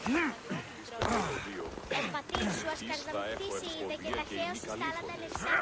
Ο πατήρ σου ασκαρδαμκτής είδε και τα χέος στάλατα λευσά.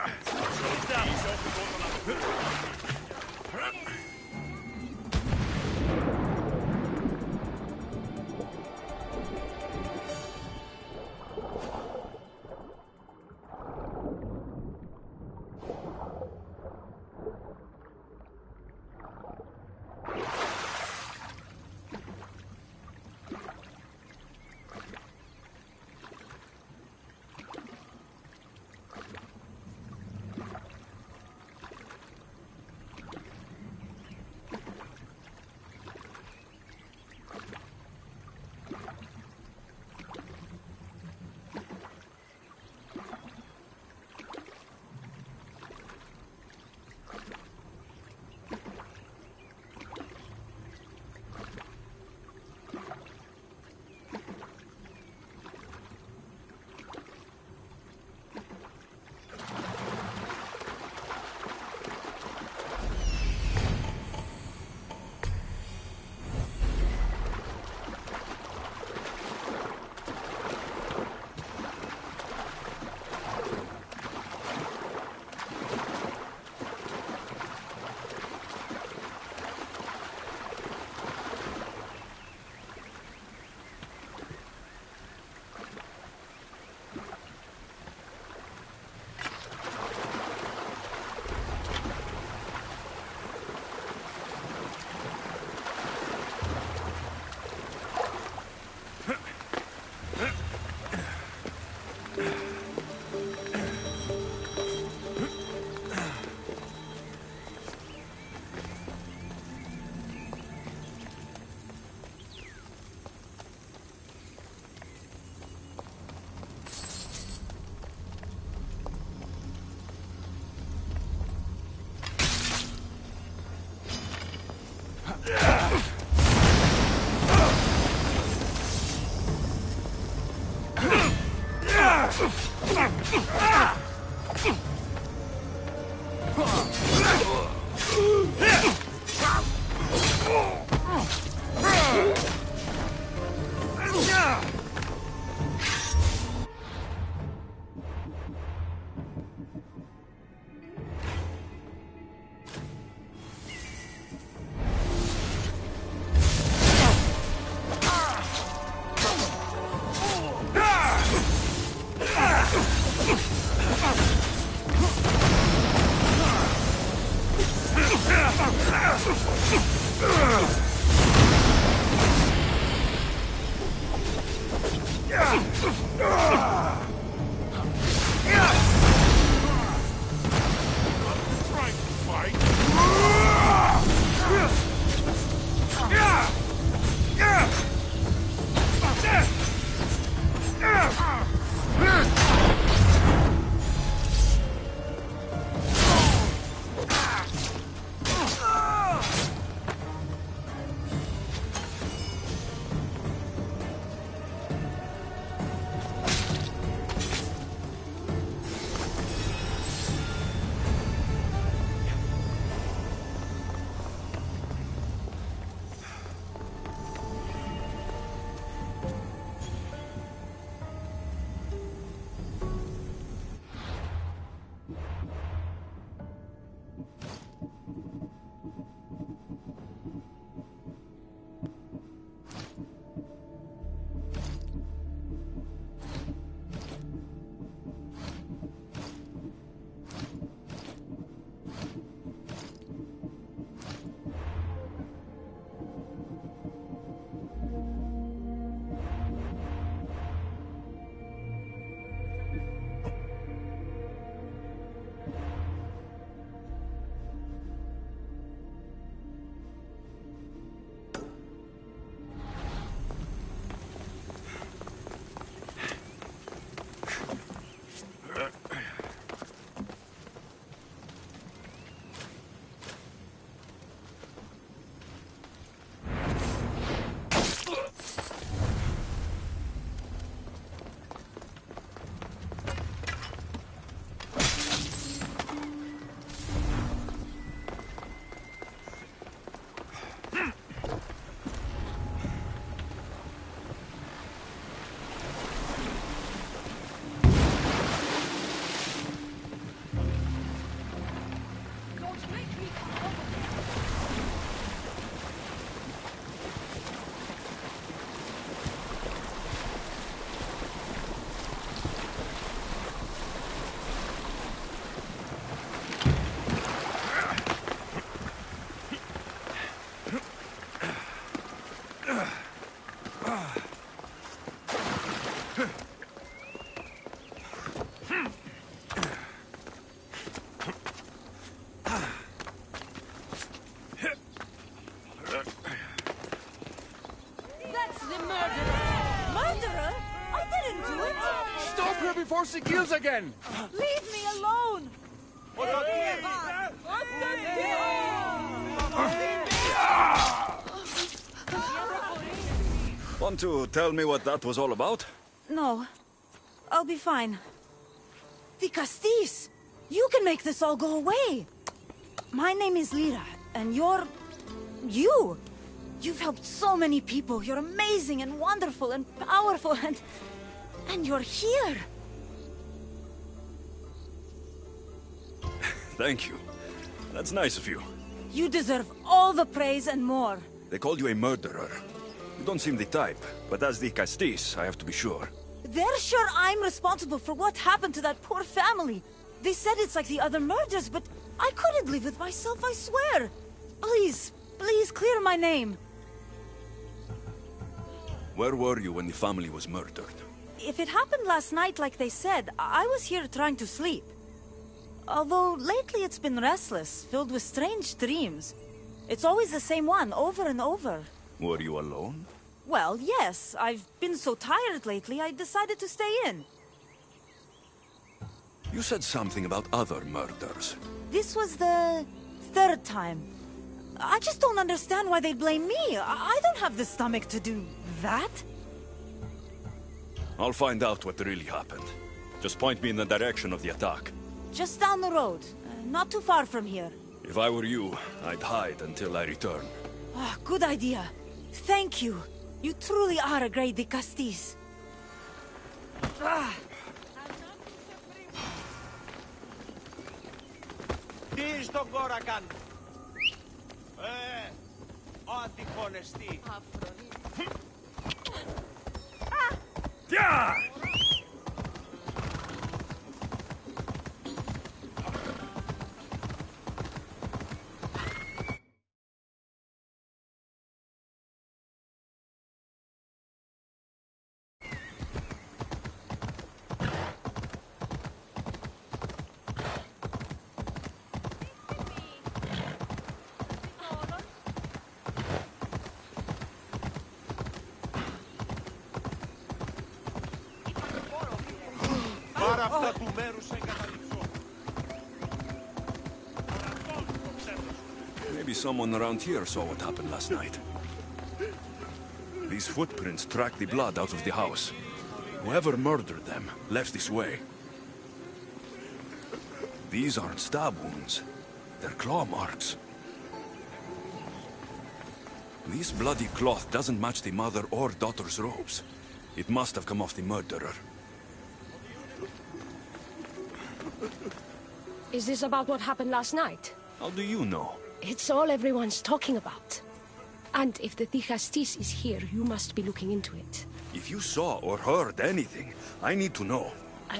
horsey gills again! Leave me alone! Want to tell me what that was all about? No. I'll be fine. The Castis! You can make this all go away! My name is Lyra, and you're... you! You've helped so many people. You're amazing and wonderful and powerful and... and you're here! Thank you. That's nice of you. You deserve all the praise and more. They called you a murderer. You don't seem the type, but as the Castis, I have to be sure. They're sure I'm responsible for what happened to that poor family. They said it's like the other murders, but I couldn't live with myself, I swear. Please, please clear my name. Where were you when the family was murdered? If it happened last night like they said, I was here trying to sleep. Although lately it's been restless, filled with strange dreams. It's always the same one, over and over. Were you alone? Well, yes. I've been so tired lately, I decided to stay in. You said something about other murders. This was the third time. I just don't understand why they blame me. I don't have the stomach to do that. I'll find out what really happened. Just point me in the direction of the attack. Just down the road. Not too far from here. If I were you, I'd hide until I return. Ah, good idea. Thank you. You truly are a great Castis. Τι στον κόρακαν! Αντιχωνεστή! Yeah! Πάρα αυτά του μέρους εγκαταλειψώ. Maybe someone around here saw what happened last night. These footprints track the blood out of the house. Whoever murdered them left this way. These aren't stab wounds. They're claw marks. This bloody cloth doesn't match the mother or daughter's robes. It must have come off the murderer. Is this about what happened last night? How do you know? It's all everyone's talking about. And if the Castis is here, you must be looking into it. If you saw or heard anything, I need to know.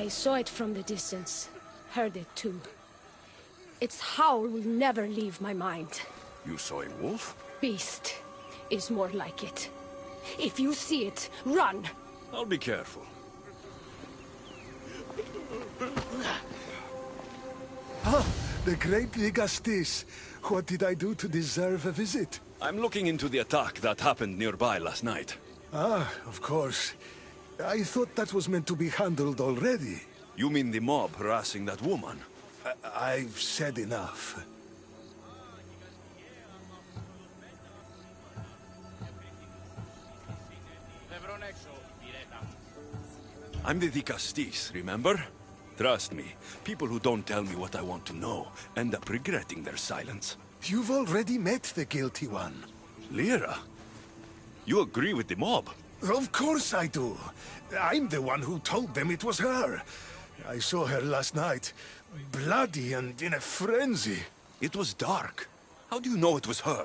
I saw it from the distance. Heard it too. Its howl will never leave my mind. You saw a wolf? Beast is more like it. If you see it, run! I'll be careful. Ah, the great Ligastis. What did I do to deserve a visit? I'm looking into the attack that happened nearby last night. Ah, of course. I thought that was meant to be handled already. You mean the mob harassing that woman? I've said enough. I'm the Castis, remember? Trust me, people who don't tell me what I want to know end up regretting their silence. You've already met the guilty one. Lyra? You agree with the mob? Of course I do. I'm the one who told them it was her. I saw her last night, bloody and in a frenzy. It was dark. How do you know it was her?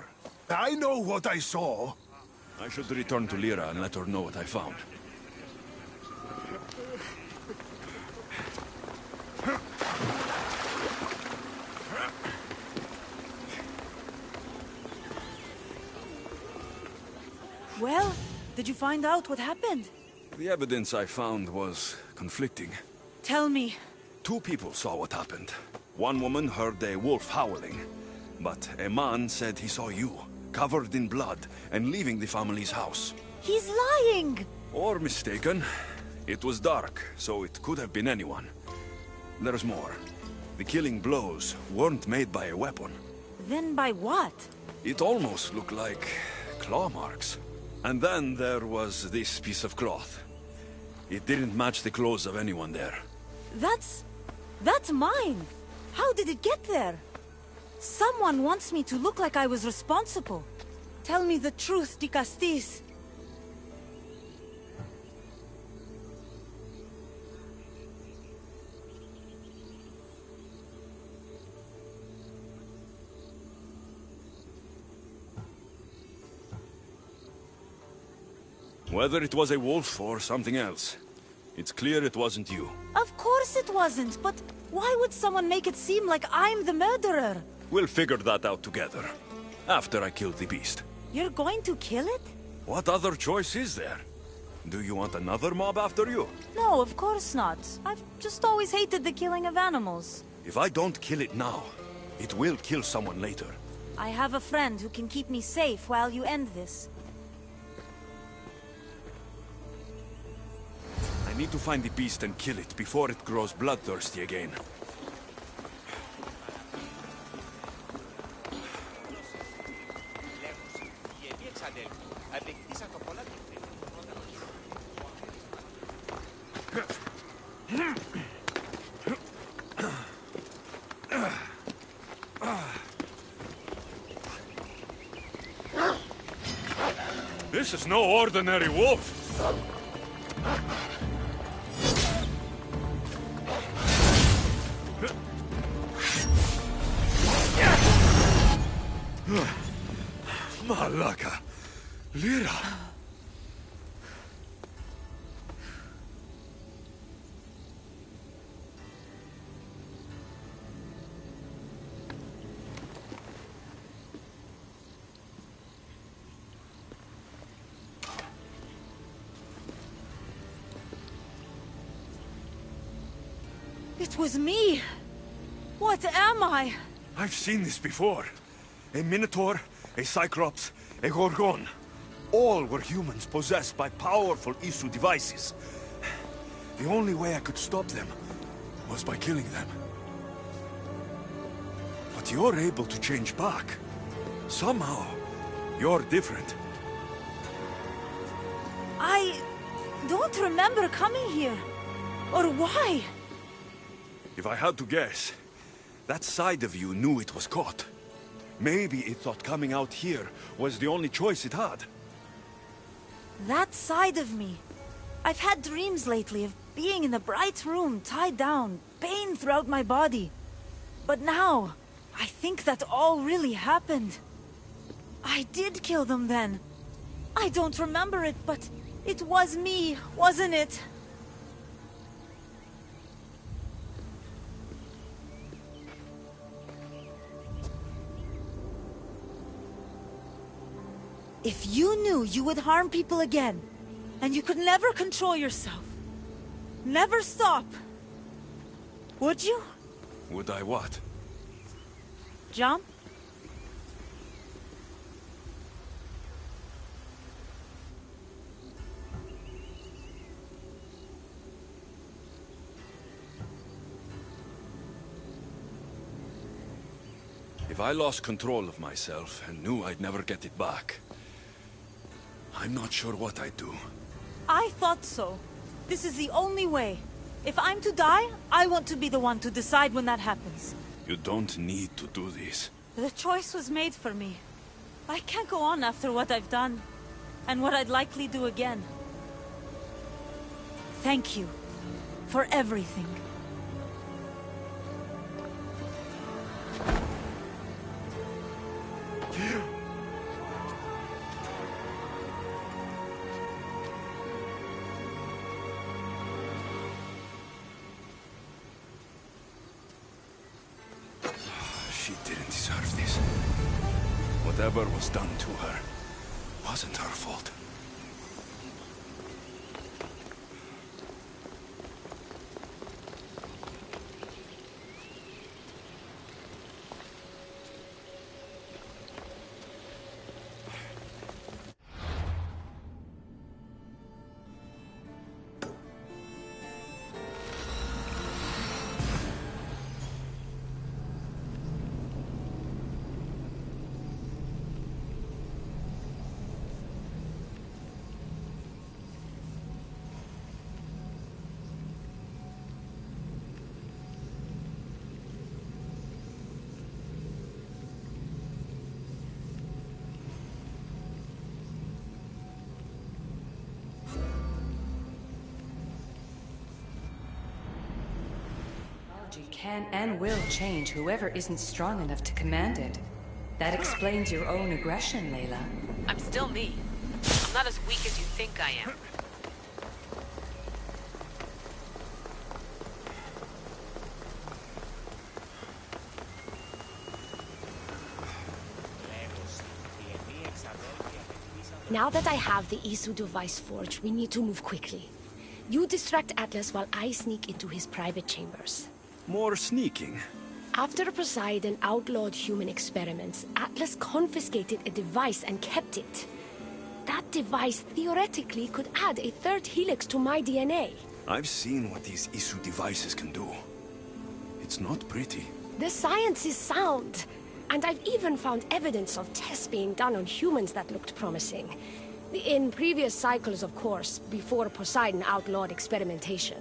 I know what I saw. I should return to Lyra and let her know what I found. Well, did you find out what happened? The evidence I found was conflicting. Tell me. 2 people saw what happened. One woman heard a wolf howling, but a man said he saw you, covered in blood, and leaving the family's house. He's lying! Or mistaken. It was dark, so it could have been anyone. There's more. The killing blows weren't made by a weapon. Then by what? It almost looked like claw marks. And then there was this piece of cloth. It didn't match the clothes of anyone there. That's mine! How did it get there? Someone wants me to look like I was responsible. Tell me the truth, Di Castis. Whether it was a wolf or something else, it's clear it wasn't you. Of course it wasn't, but why would someone make it seem like I'm the murderer? We'll figure that out together, after I kill the beast. You're going to kill it? What other choice is there? Do you want another mob after you? No, of course not. I've just always hated the killing of animals. If I don't kill it now, it will kill someone later. I have a friend who can keep me safe while you end this. I need to find the beast and kill it before it grows bloodthirsty again. This is no ordinary wolf. Malaka. Lyra. It was me! What am I? I've seen this before. A Minotaur, a Cyclops, a Gorgon. All were humans possessed by powerful Isu devices. The only way I could stop them was by killing them. But you're able to change back. Somehow, you're different. I don't remember coming here. Or why? If I had to guess, that side of you knew it was caught. Maybe it thought coming out here was the only choice it had. That side of me. I've had dreams lately of being in a bright room, tied down, pain throughout my body. But now, I think that all really happened. I did kill them then. I don't remember it, but it was me, wasn't it? If you knew you would harm people again, and you could never control yourself, never stop, would you? Would I what? Jump? If I lost control of myself and knew I'd never get it back, I'm not sure what I'd do. I thought so. This is the only way. If I'm to die, I want to be the one to decide when that happens. You don't need to do this. The choice was made for me. I can't go on after what I've done, and what I'd likely do again. Thank you for everything. She didn't deserve this. Whatever was done to her wasn't her fault. can and will change whoever isn't strong enough to command it. That explains your own aggression, Layla. I'm still me. I'm not as weak as you think I am. Now that I have the Isu device forged, we need to move quickly. You distract Atlas while I sneak into his private chambers. More sneaking. After Poseidon outlawed human experiments, Atlas confiscated a device and kept it. That device theoretically could add a third helix to my DNA. I've seen what these Isu devices can do. It's not pretty. The science is sound. And I've even found evidence of tests being done on humans that looked promising. In previous cycles, of course, before Poseidon outlawed experimentation.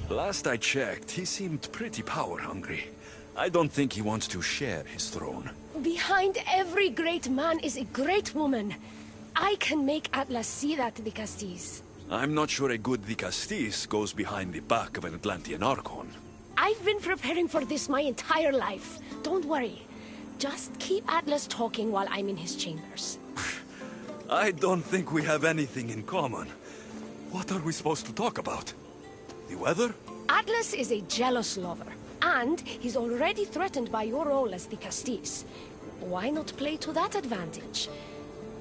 Last I checked, he seemed pretty power-hungry. I don't think he wants to share his throne. Behind every great man is a great woman. I can make Atlas see that, the Castis. I'm not sure a good Vicastis goes behind the back of an Atlantean Archon. I've been preparing for this my entire life. Don't worry. Just keep Atlas talking while I'm in his chambers. I don't think we have anything in common. What are we supposed to talk about? The weather? Atlas is a jealous lover, and he's already threatened by your role as the Castis. Why not play to that advantage?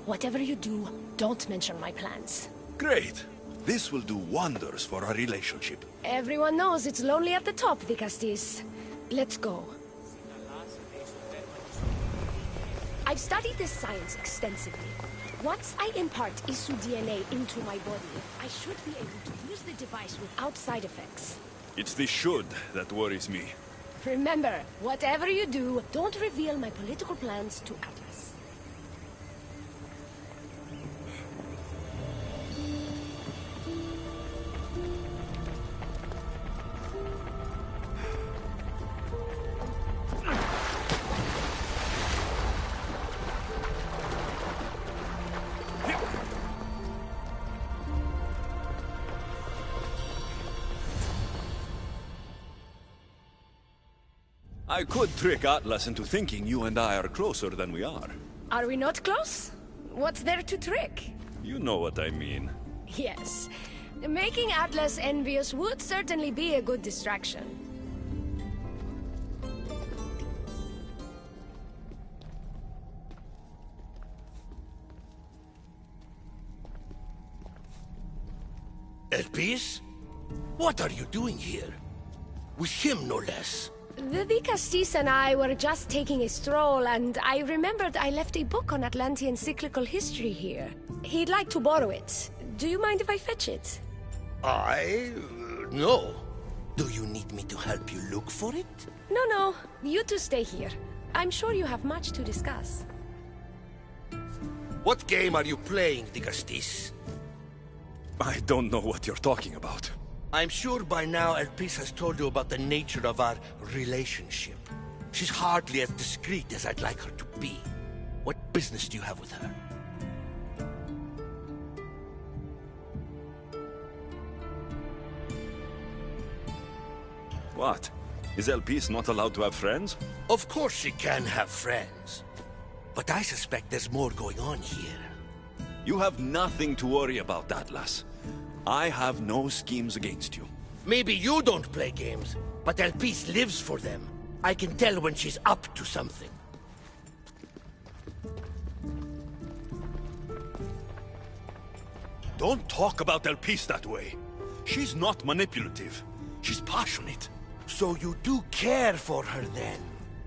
Whatever you do, don't mention my plans. Great. This will do wonders for our relationship. Everyone knows it's lonely at the top, the Castis. Let's go. I've studied this science extensively. Once I impart Isu DNA into my body, I should be able to use the device without side effects. It's the should that worries me. Remember, whatever you do, don't reveal my political plans to Atlas. I could trick Atlas into thinking you and I are closer than we are. Are we not close? What's there to trick? You know what I mean. Yes. Making Atlas envious would certainly be a good distraction. Elpis? What are you doing here? With him, no less. The Vicastis and I were just taking a stroll, and I remembered I left a book on Atlantean cyclical history here. He'd like to borrow it. Do you mind if I fetch it? No. Do you need me to help you look for it? No. You two stay here. I'm sure you have much to discuss. What game are you playing, Vicastis? I don't know what you're talking about. I'm sure by now Elpis has told you about the nature of our relationship. She's hardly as discreet as I'd like her to be. What business do you have with her? What? Is Elpis not allowed to have friends? Of course she can have friends. But I suspect there's more going on here. You have nothing to worry about, Atlas. I have no schemes against you. Maybe you don't play games, but Elpis lives for them. I can tell when she's up to something. Don't talk about Elpis that way. She's not manipulative. She's passionate. So you do care for her then?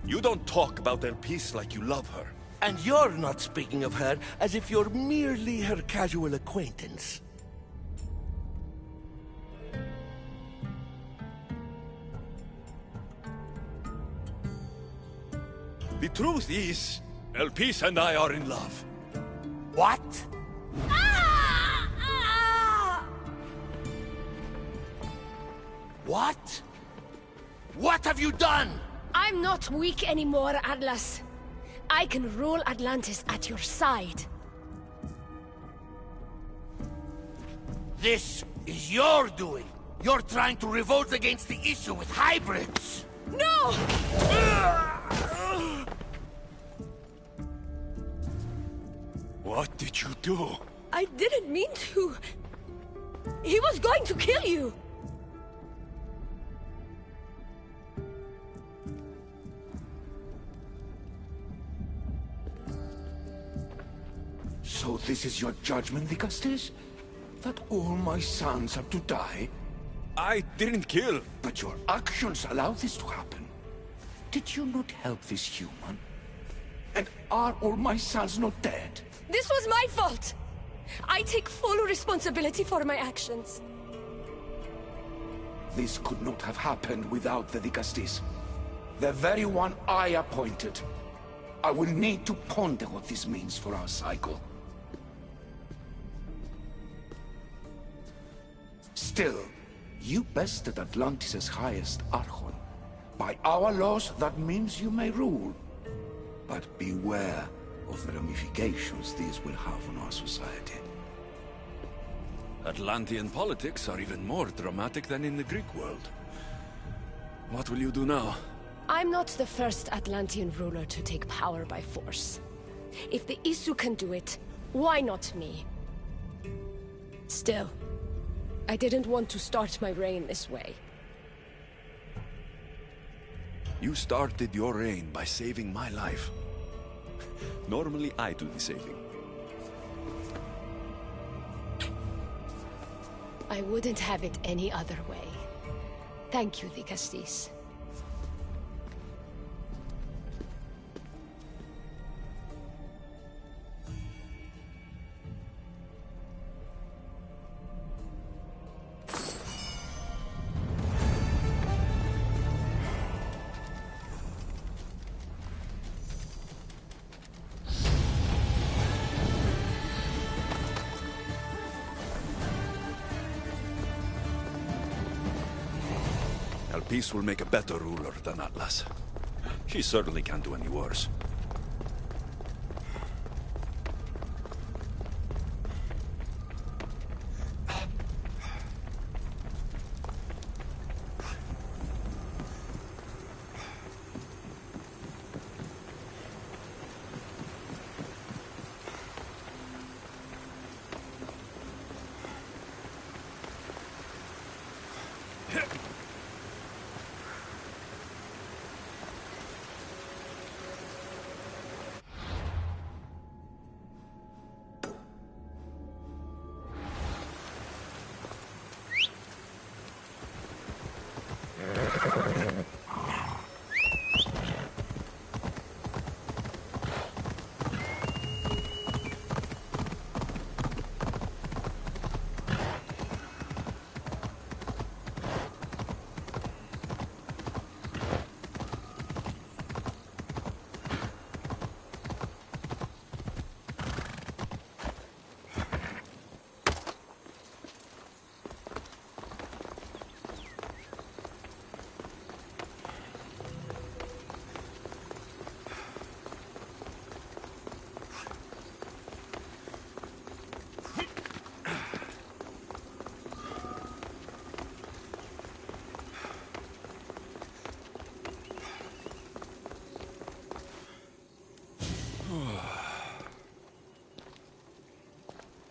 You don't talk about Elpis like you love her. And you're not speaking of her as if you're merely her casual acquaintance. The truth is, Elpis and I are in love. What? What? What have you done? I'm not weak anymore, Atlas. I can rule Atlantis at your side. This is your doing. You're trying to revolt against the issue with hybrids. No! What did you do? I didn't mean to. He was going to kill you. So this is your judgment, Vicastes? That all my sons have to die? I didn't kill. But your actions allow this to happen. Did you not help this human? And are all my sons not dead? This was my fault. I take full responsibility for my actions. This could not have happened without the Vicastes. The very one I appointed. I will need to ponder what this means for our cycle. Still, you bested Atlantis' highest Archon. By our laws, that means you may rule. But beware of the ramifications these will have on our society. Atlantean politics are even more dramatic than in the Greek world. What will you do now? I'm not the first Atlantean ruler to take power by force. If the Isu can do it, why not me? Still, I didn't want to start my reign this way. You started your reign by saving my life. Normally I do the saving. I wouldn't have it any other way. Thank you, Vicastes. Peace will make a better ruler than Atlas. She certainly can't do any worse.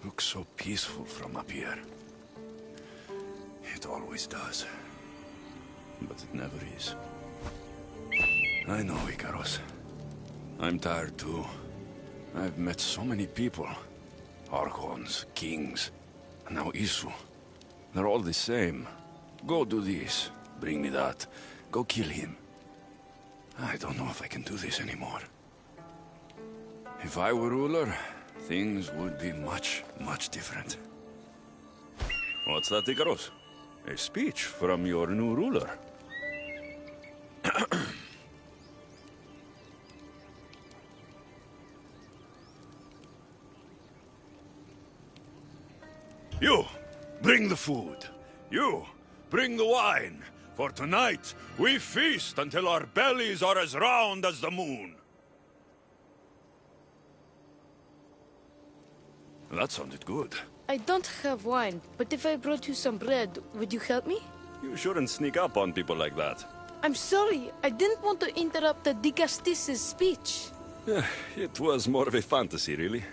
Looks so peaceful from up here. It always does. But it never is. I know, Icaros. I'm tired too. I've met so many people. Archons, kings, and now Isu. They're all the same. Go do this, bring me that, go kill him. I don't know if I can do this anymore. If I were ruler, things would be much, much different. What's that, Icaros? A speech from your new ruler. You, bring the food. You, bring the wine. For tonight, we feast until our bellies are as round as the moon. That sounded good. I don't have wine, but if I brought you some bread, would you help me? You shouldn't sneak up on people like that. I'm sorry. I didn't want to interrupt the Dicastis' speech. It was more of a fantasy, really.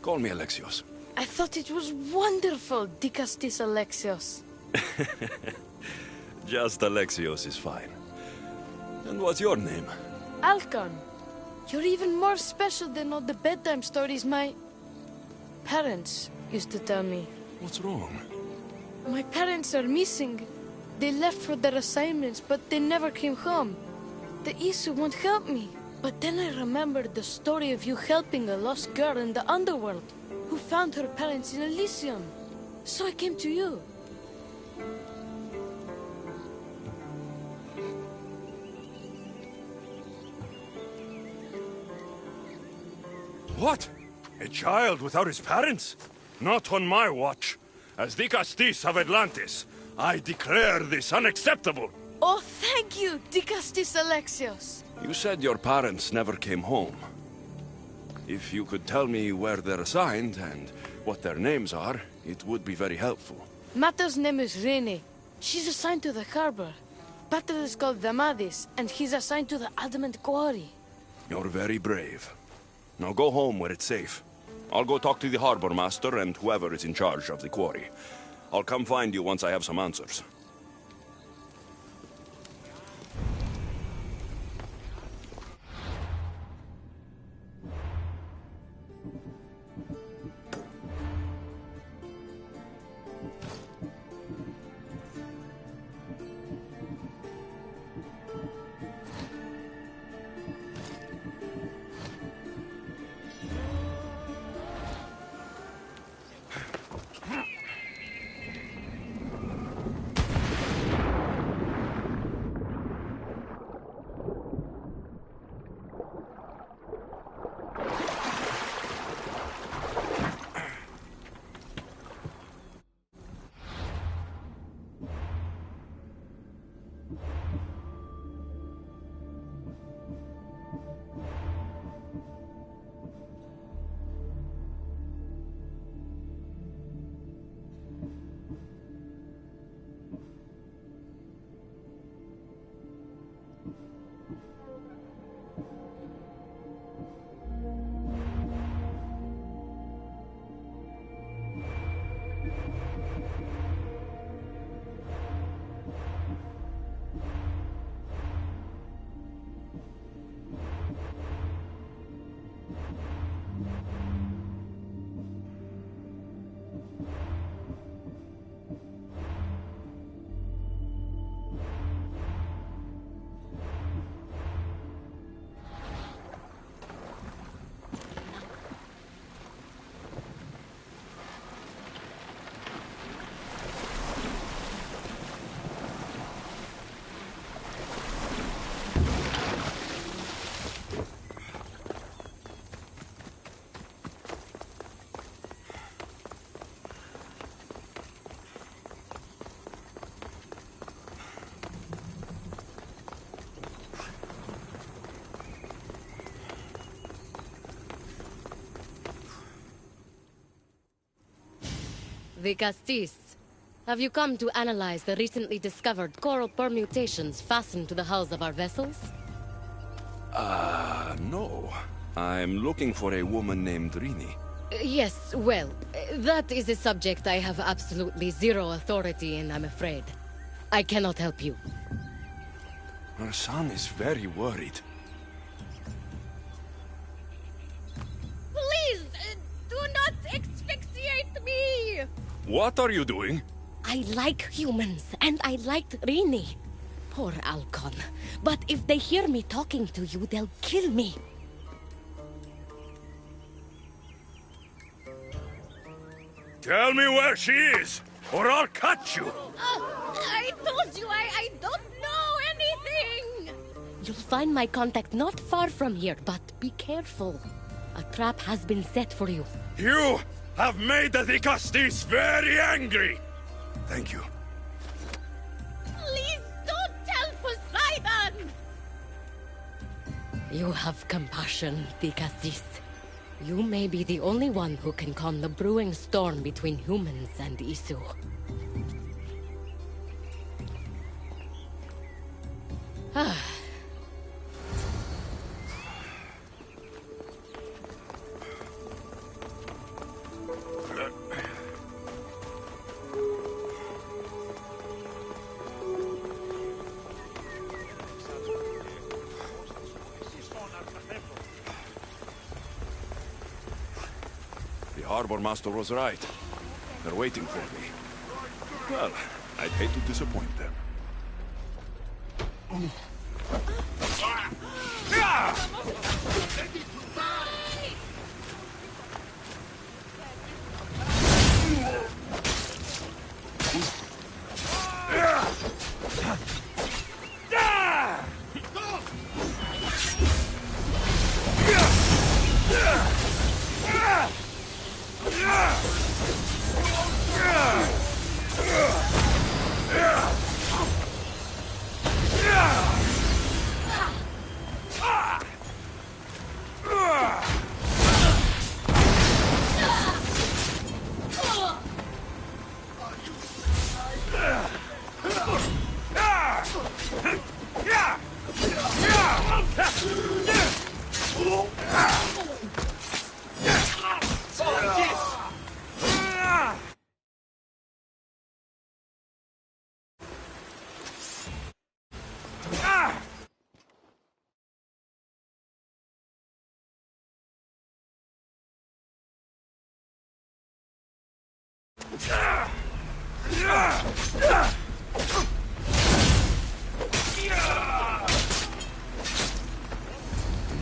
Call me Alexios. I thought it was wonderful, Dicastis Alexios. Just Alexios is fine. And what's your name? Alcon. You're even more special than all the bedtime stories my parents used to tell me. What's wrong? My parents are missing. They left for their assignments, but they never came home. The Isu won't help me. But then I remembered the story of you helping a lost girl in the underworld, who found her parents in Elysium. So I came to you. What? A child without his parents? Not on my watch. As Dicastis of Atlantis, I declare this unacceptable. Oh, thank you, Dicastis Alexios. You said your parents never came home. If you could tell me where they're assigned and what their names are, it would be very helpful. Mata's name is Rene. She's assigned to the harbor. Pater is called Damadis, and he's assigned to the Adamant Quarry. You're very brave. Now go home where it's safe. I'll go talk to the harbor master and whoever is in charge of the quarry. I'll come find you once I have some answers. Dicastis, have you come to analyze the recently discovered coral permutations fastened to the hulls of our vessels? No. I'm looking for a woman named Rini. Yes, well, that is a subject I have absolutely zero authority in, I'm afraid. I cannot help you. Her son is very worried. Please, do not asphyxiate me! What are you doing? I like humans, and I liked Rini. Poor Alcon. But if they hear me talking to you, they'll kill me. Tell me where she is, or I'll cut you! I told you I don't know anything! You'll find my contact not far from here, but be careful. A trap has been set for you. You have made the Dicastis very angry! Thank you. Please don't tell Poseidon! You have compassion, Dicastis. You may be the only one who can calm the brewing storm between humans and Isu. The harbor master was right. They're waiting for me. Well, I'd hate to disappoint them.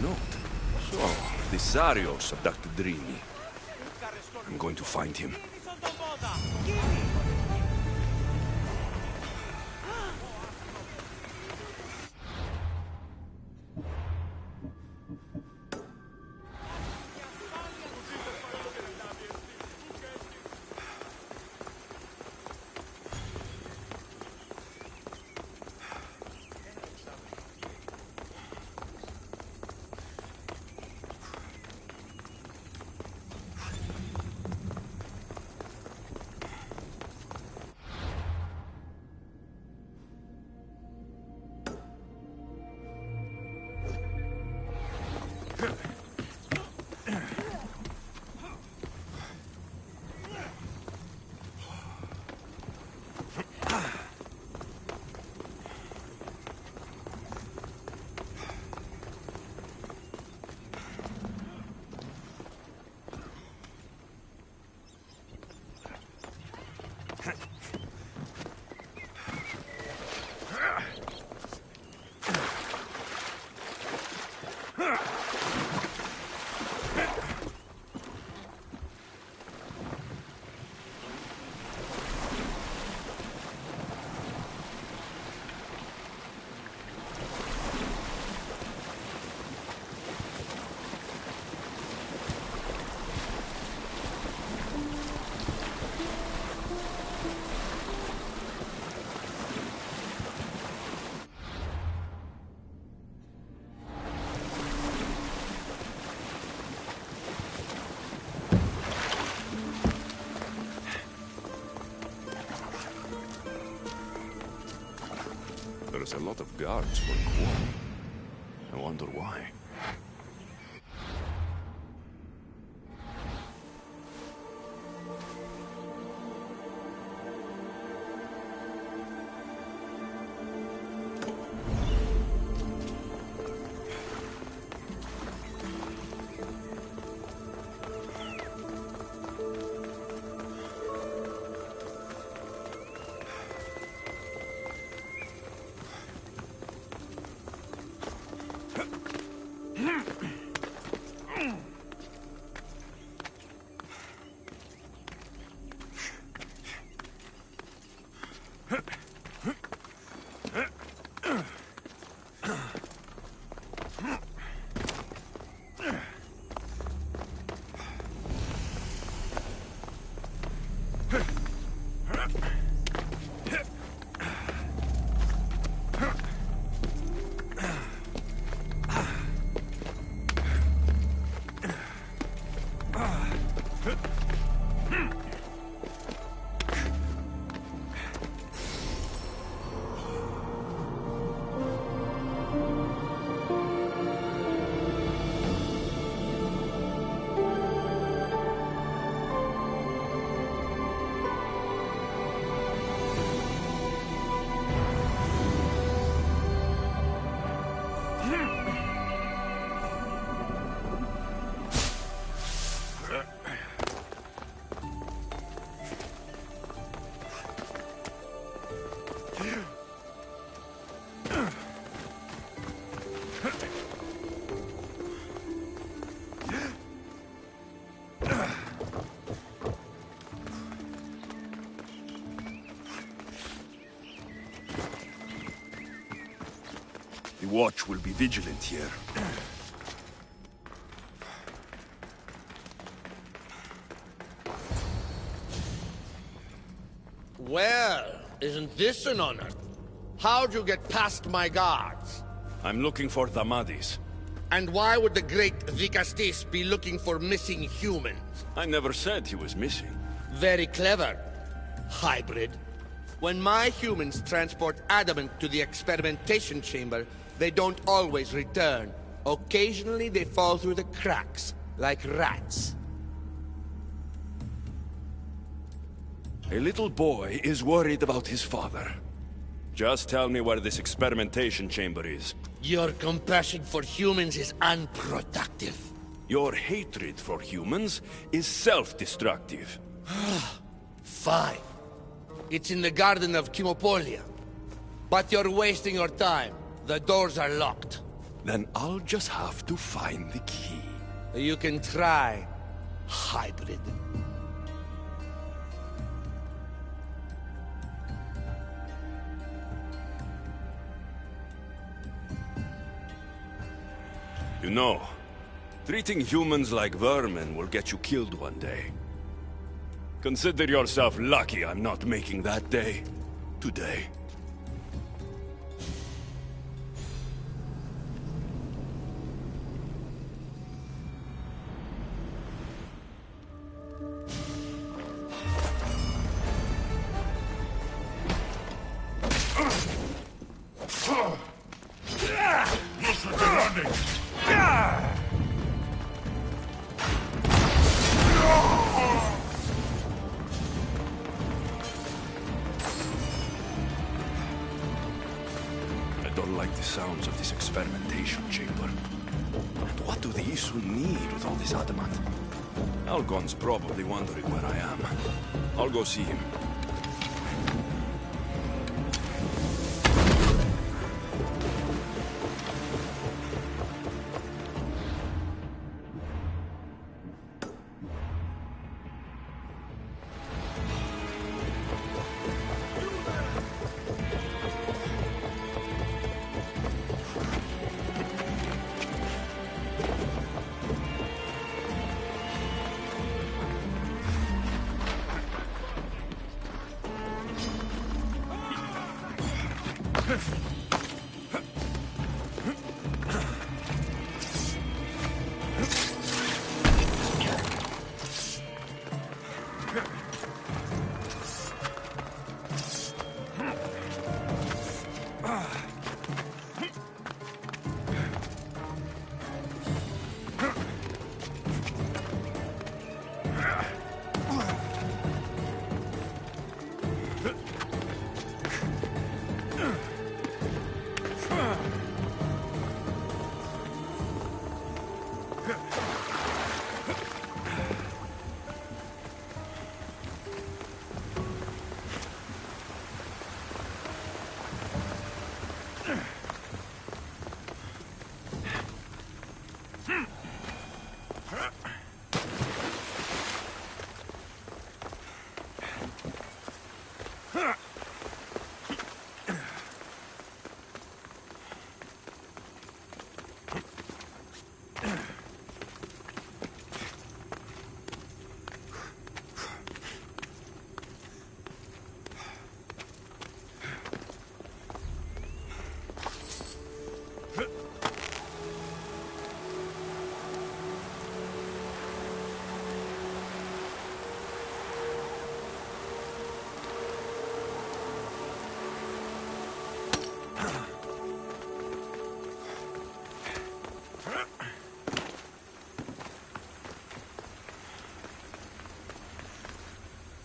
Note. So, the Sarios abducted Dreamy. I'm going to find him. There's a lot of guards for the quarry. I wonder why. The Watch will be vigilant here. Well, isn't this an honor? How'd you get past my guards? I'm looking for Damadis. And why would the great Vicastis be looking for missing humans? I never said he was missing. Very clever. Hybrid. When my humans transport adamant to the experimentation chamber, they don't always return. Occasionally they fall through the cracks, like rats. A little boy is worried about his father. Just tell me where this experimentation chamber is. Your compassion for humans is unproductive. Your hatred for humans is self-destructive. Fine. It's in the garden of Kimopolia. But you're wasting your time. The doors are locked. Then I'll just have to find the key. You can try, hybrid. You know, treating humans like vermin will get you killed one day. Consider yourself lucky I'm not making that day today. I don't like the sounds of this experimentation chamber. And what do the Isu need with all this adamant? Algon's probably wondering where I am. I'll go see him.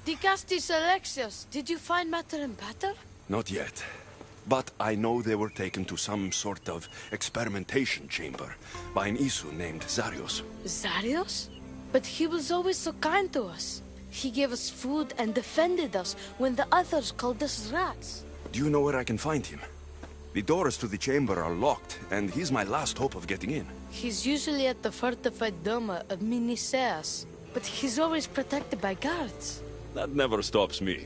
Dicastis Alexios, did you find matter and batter? Not yet. But I know they were taken to some sort of experimentation chamber by an Isu named Zarios. Zarios? But he was always so kind to us. He gave us food and defended us when the others called us rats. Do you know where I can find him? The doors to the chamber are locked, and he's my last hope of getting in. He's usually at the fortified Doma of Miniseas, but he's always protected by guards. That never stops me.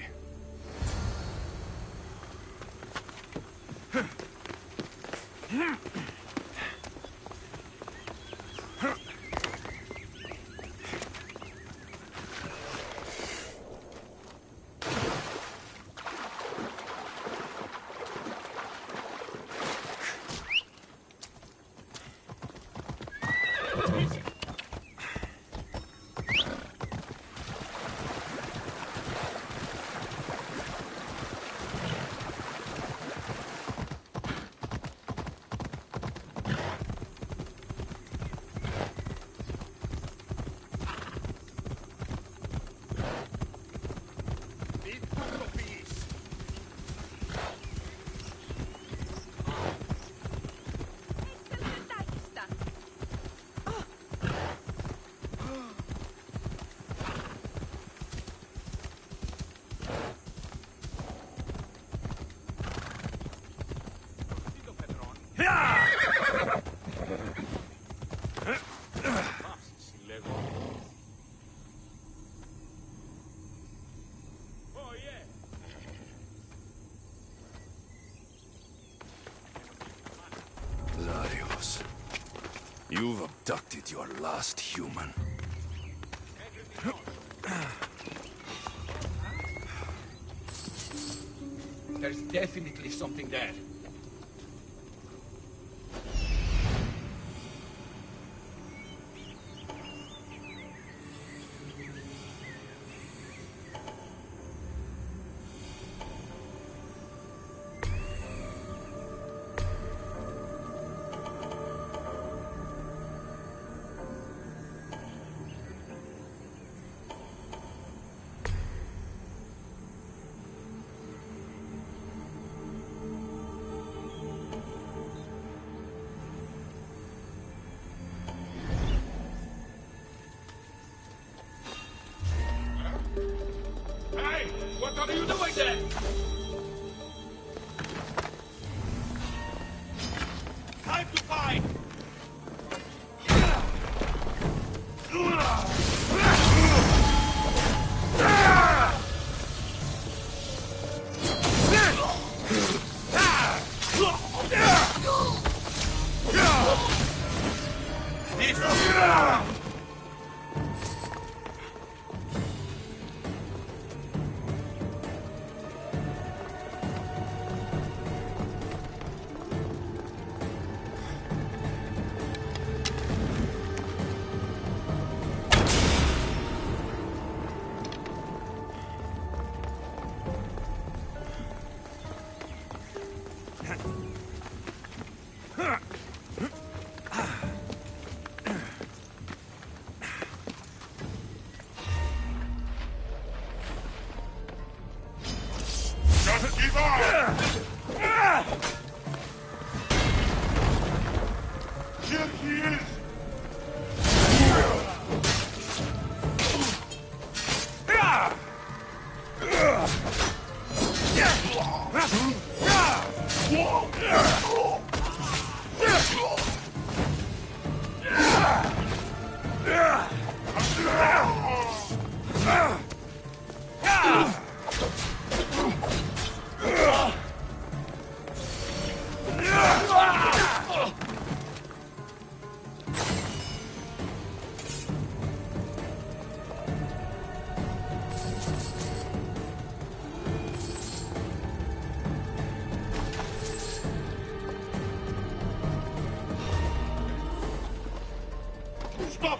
You've abducted your last human. There's definitely something there. What are you doing there? Time to fight! Stop!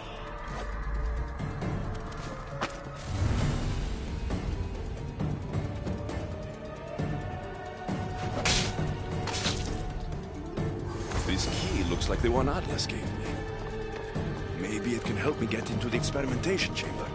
This key looks like the one Atlas gave me. Maybe it can help me get into the experimentation chamber.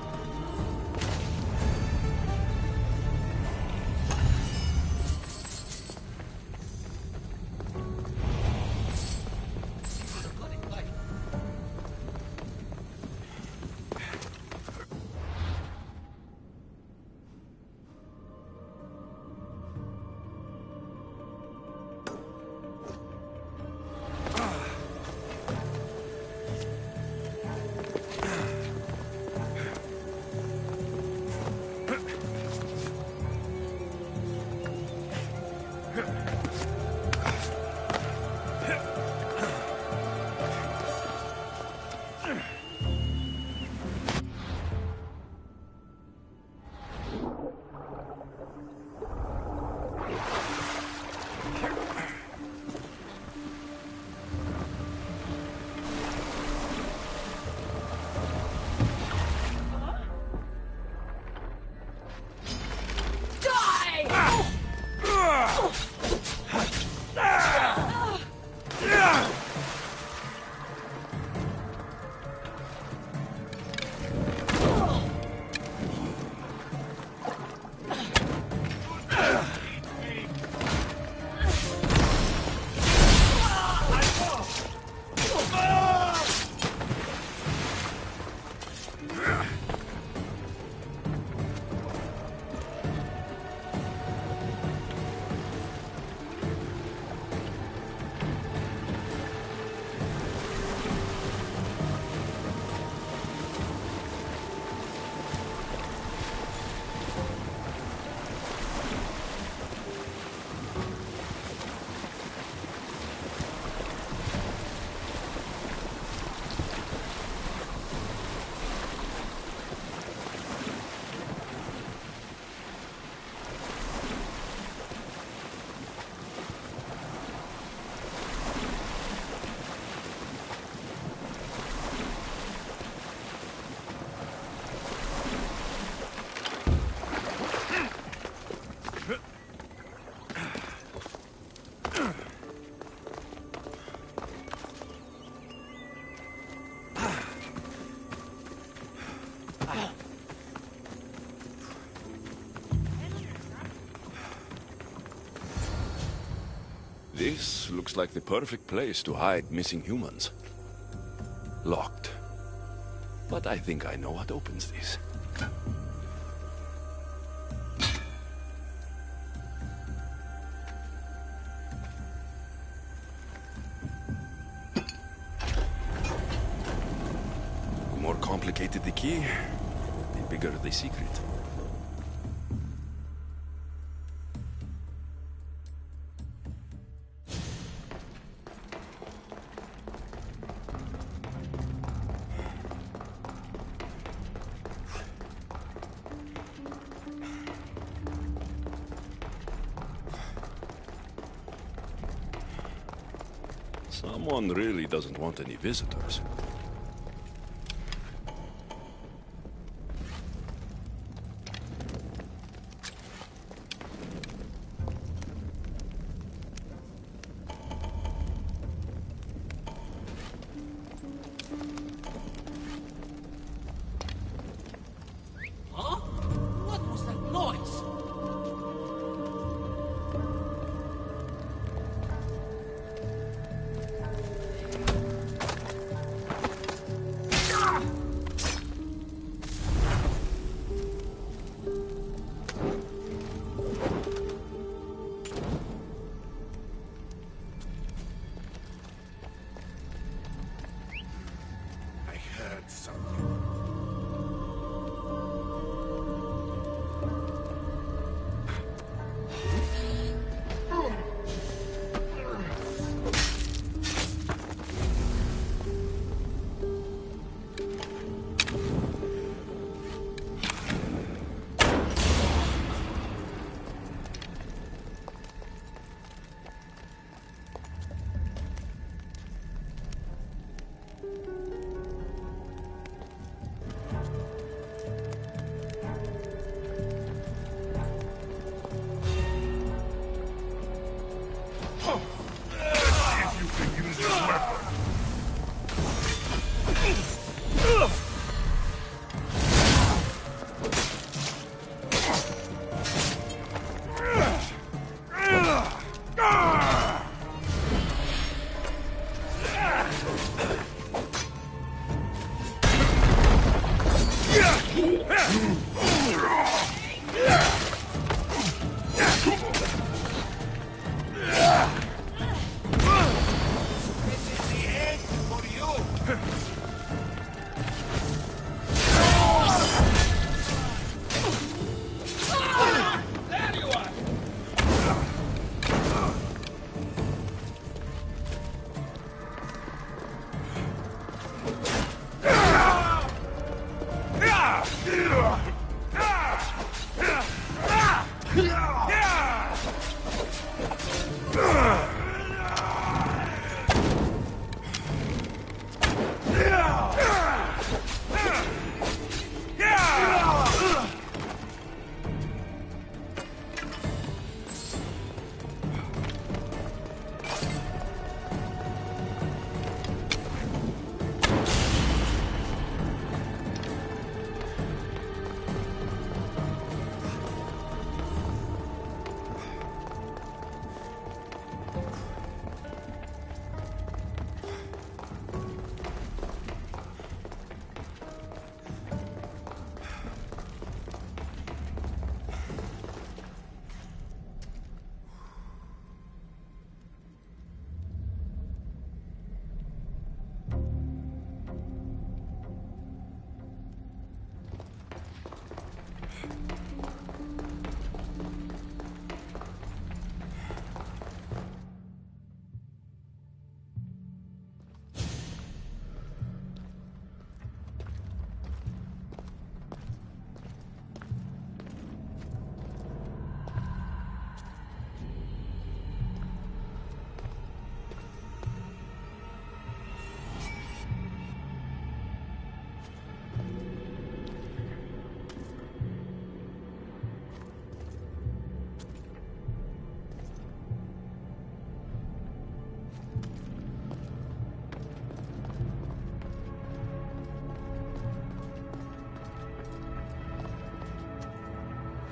This looks like the perfect place to hide missing humans. Locked. But I think I know what opens this. The more complicated the key, the bigger the secret. Someone really doesn't want any visitors. Huh? What was that noise? I heard something. If you can use this weapon. There you are!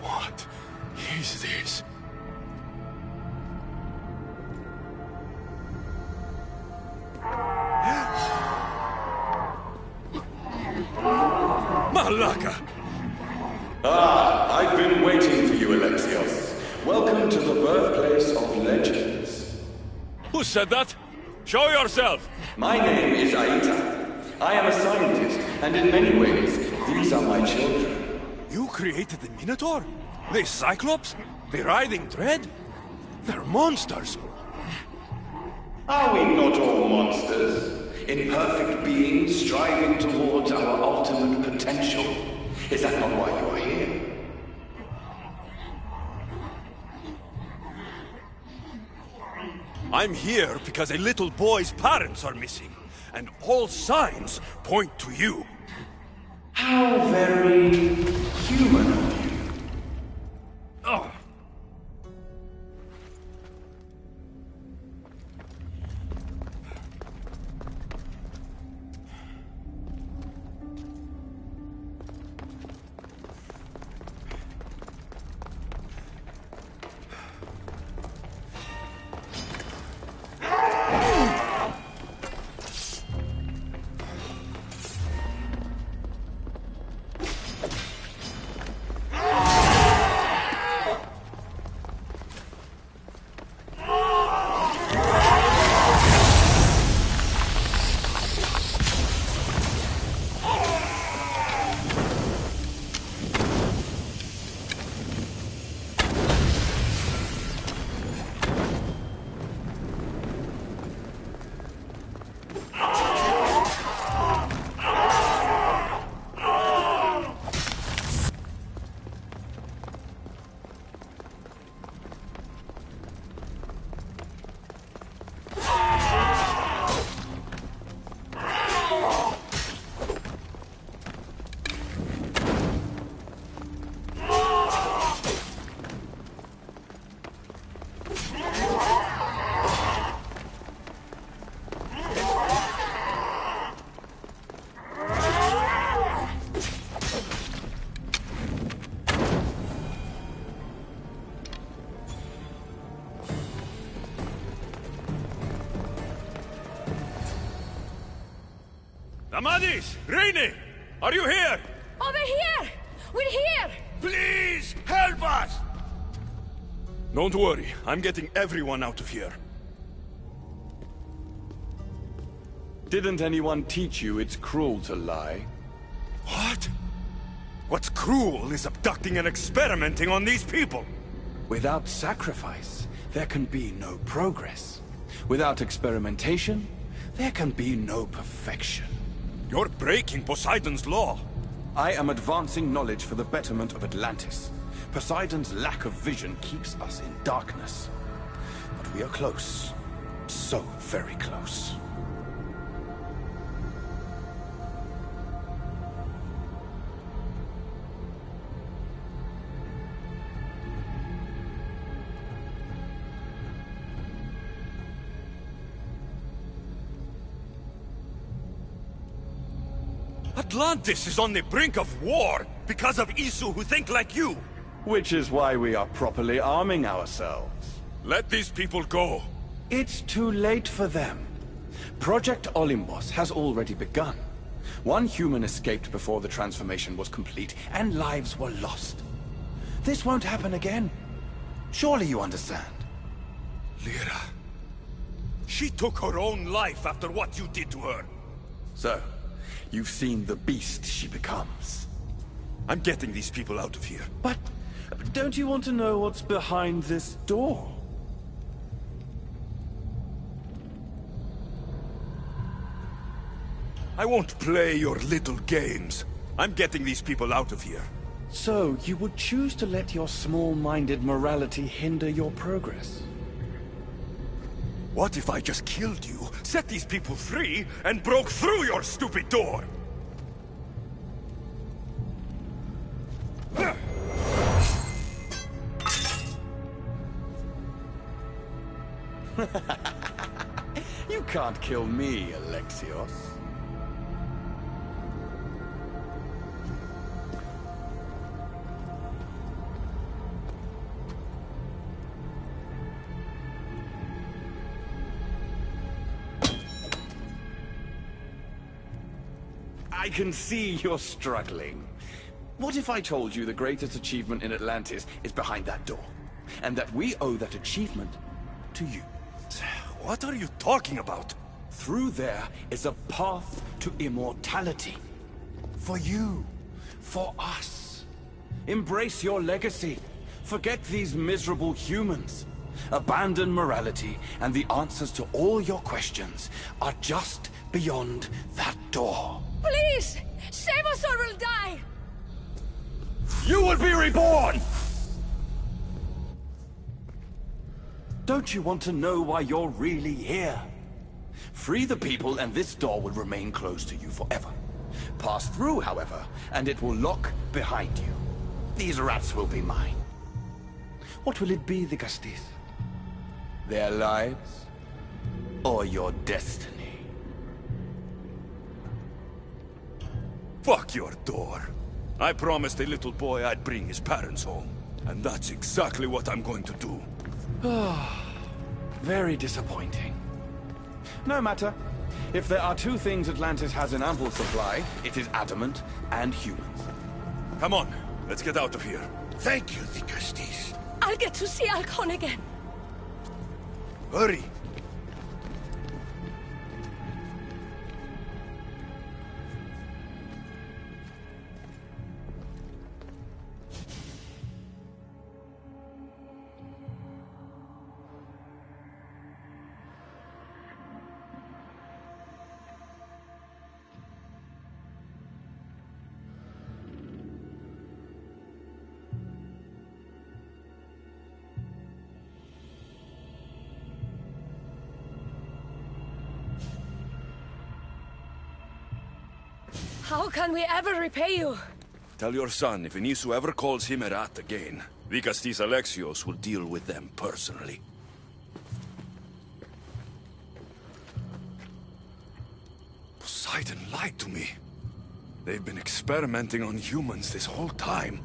What is this? Malaka! Ah, I've been waiting for you, Alexios. Welcome to the birthplace of legends. Who said that? Show yourself! My name is Aita. I am a scientist, and in many ways, these are my children. You created the Minotaur? The Cyclops? The Writhing Dread? They're monsters! Are we not all monsters? Imperfect beings striving towards our ultimate potential. Is that not why you are here? I'm here because a little boy's parents are missing, and all signs point to you. How very human of you. Oh. Amadis! Rainy! Are you here? Over here! We're here! Please, help us! Don't worry, I'm getting everyone out of here. Didn't anyone teach you it's cruel to lie? What? What's cruel is abducting and experimenting on these people! Without sacrifice, there can be no progress. Without experimentation, there can be no perfection. You're breaking Poseidon's law. I am advancing knowledge for the betterment of Atlantis. Poseidon's lack of vision keeps us in darkness. But we are close. So very close. Atlantis is on the brink of war because of Isu who think like you! Which is why we are properly arming ourselves. Let these people go. It's too late for them. Project Olympus has already begun. One human escaped before the transformation was complete, and lives were lost. This won't happen again. Surely you understand. Lyra. She took her own life after what you did to her. So, you've seen the beast she becomes. I'm getting these people out of here. But don't you want to know what's behind this door? I won't play your little games. I'm getting these people out of here. So, you would choose to let your small-minded morality hinder your progress? What if I just killed you, set these people free, and broke through your stupid door? You can't kill me, Alexios. I I can see you're struggling. What if I told you the greatest achievement in Atlantis is behind that door? And that we owe that achievement to you? What are you talking about? Through there is a path to immortality. For you. For us. Embrace your legacy. Forget these miserable humans. Abandon morality, and the answers to all your questions are just beyond that door. Please! Save us or we'll die! You will be reborn! Don't you want to know why you're really here? Free the people and this door will remain closed to you forever. Pass through, however, and it will lock behind you. These rats will be mine. What will it be, the Castis? Their lives? Or your destiny? Fuck your door. I promised a little boy I'd bring his parents home. And that's exactly what I'm going to do. Very disappointing. No matter. If there are two things Atlantis has in ample supply, it is adamant and humans. Come on, let's get out of here. Thank you, the Castis. I'll get to see Alcon again. Hurry! How can we ever repay you? Tell your son if Inisu ever calls him a rat again, Vicastis Alexios will deal with them personally. Poseidon lied to me. They've been experimenting on humans this whole time.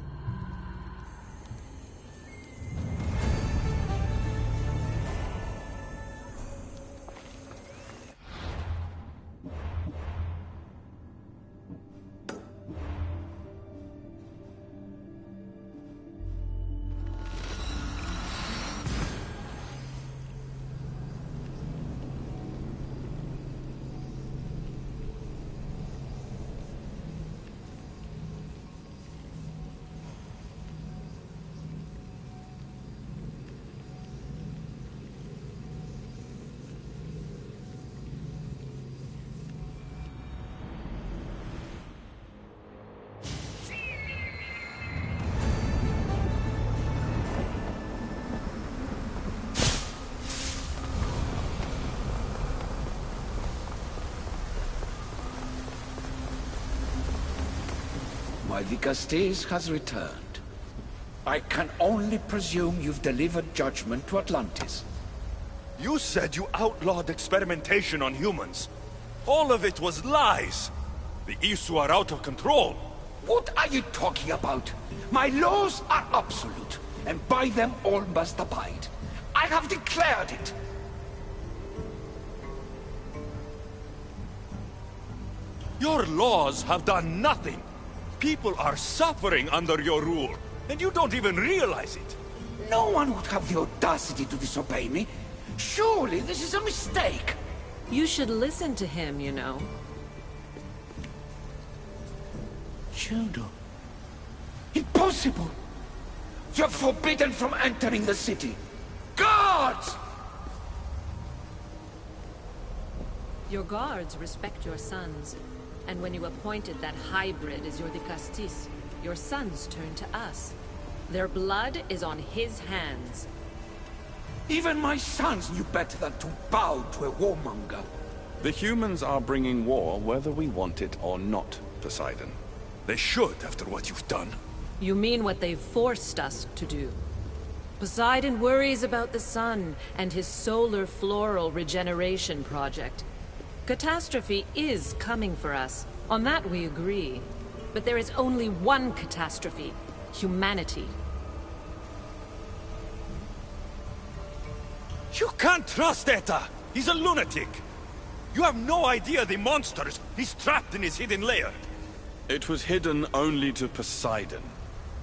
My Vicastes has returned. I can only presume you've delivered judgment to Atlantis. You said you outlawed experimentation on humans. All of it was lies. The Isu are out of control. What are you talking about? My laws are absolute, and by them all must abide. I have declared it. Your laws have done nothing. People are suffering under your rule, and you don't even realize it. No one would have the audacity to disobey me. Surely this is a mistake. You should listen to him, you know. Judo. Impossible! You're forbidden from entering the city. Guards! Your guards respect your sons. And when you appointed that hybrid as your Dicastis, your sons turned to us. Their blood is on his hands. Even my sons knew better than to bow to a warmonger. The humans are bringing war whether we want it or not, Poseidon. They should, after what you've done. You mean what they've forced us to do. Poseidon worries about the sun and his solar floral regeneration project. Catastrophe is coming for us. On that we agree. But there is only one catastrophe. Humanity. You can't trust Eta! He's a lunatic! You have no idea the monsters he's trapped in his hidden lair. It was hidden only to Poseidon.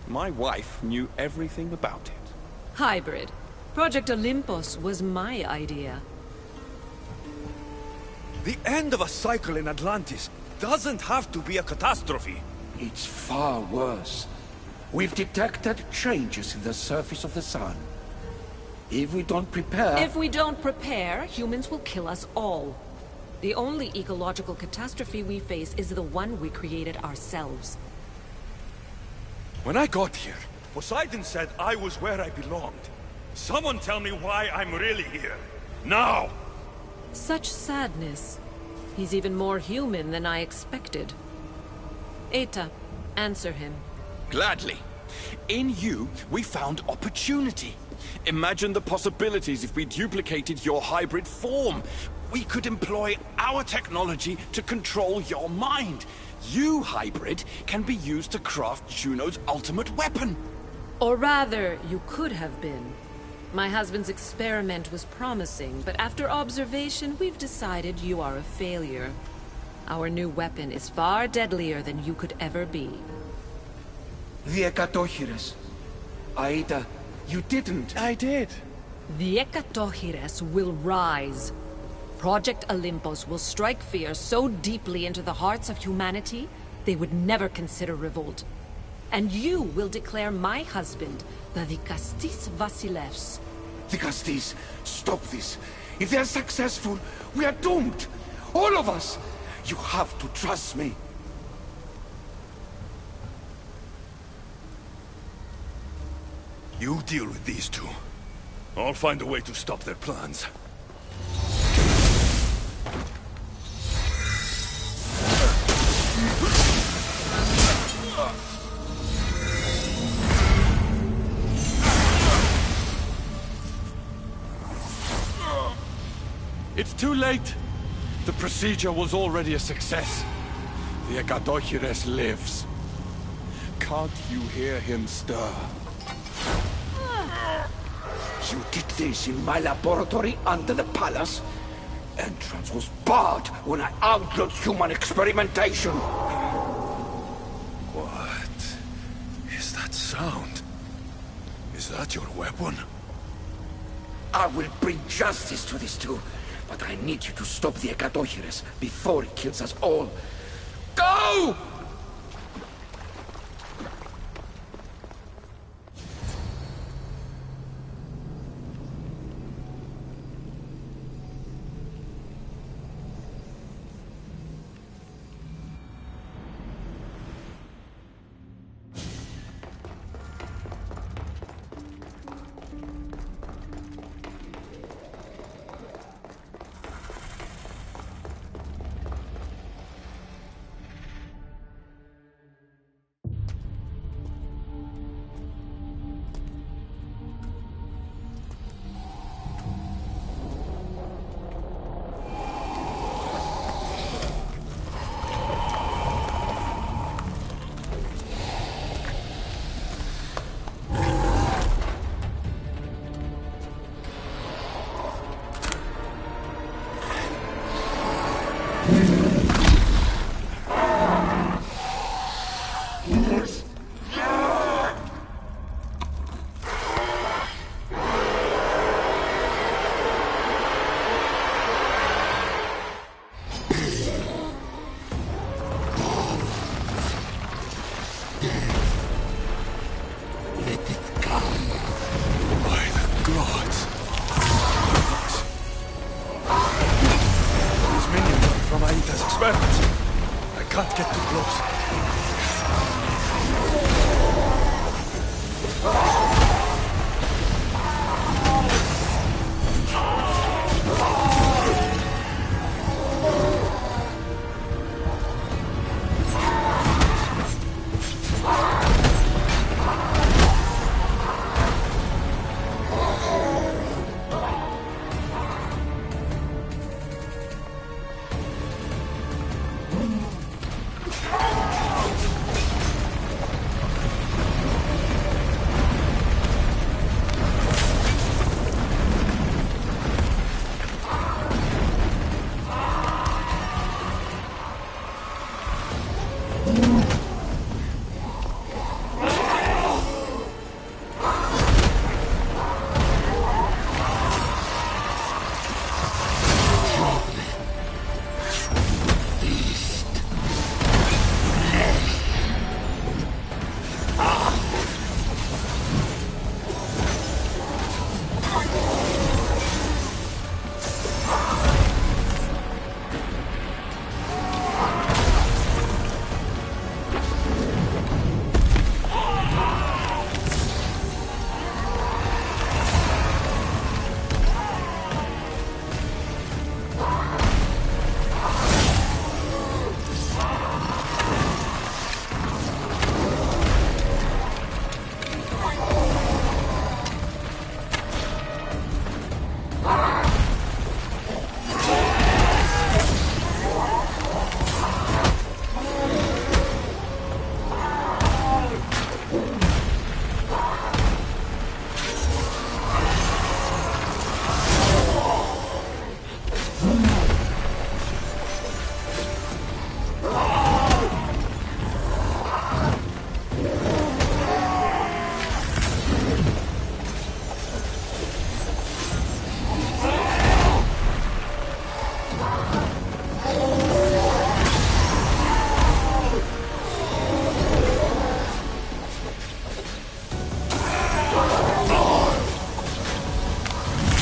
My wife knew everything about it. Hybrid. Project Olympus was my idea. The end of a cycle in Atlantis doesn't have to be a catastrophe. It's far worse. We've detected changes in the surface of the sun. If we don't prepare... If we don't prepare, humans will kill us all. The only ecological catastrophe we face is the one we created ourselves. When I got here, Poseidon said I was where I belonged. Someone tell me why I'm really here. Now! Such sadness. He's even more human than I expected. Eta, answer him. Gladly. In you, we found opportunity. Imagine the possibilities if we duplicated your hybrid form. We could employ our technology to control your mind. You, hybrid, can be used to craft Juno's ultimate weapon. Or rather, you could have been. My husband's experiment was promising, but after observation, we've decided you are a failure. Our new weapon is far deadlier than you could ever be. The Ekatochires. Aida, you didn't. I did. The Ekatochires will rise. Project Olympus will strike fear so deeply into the hearts of humanity, they would never consider revolt. And you will declare my husband the Vikastis Vasilevs. Vikastis, stop this. If they're successful, we are doomed. All of us. You have to trust me. You deal with these two. I'll find a way to stop their plans. It's too late. The procedure was already a success. The Ekatochires lives. Can't you hear him stir? You did this in my laboratory under the palace. Entrance was barred when I outlawed human experimentation. What is that sound? Is that your weapon? I will bring justice to these two, but I need you to stop the Ekatochires before it kills us all. Go!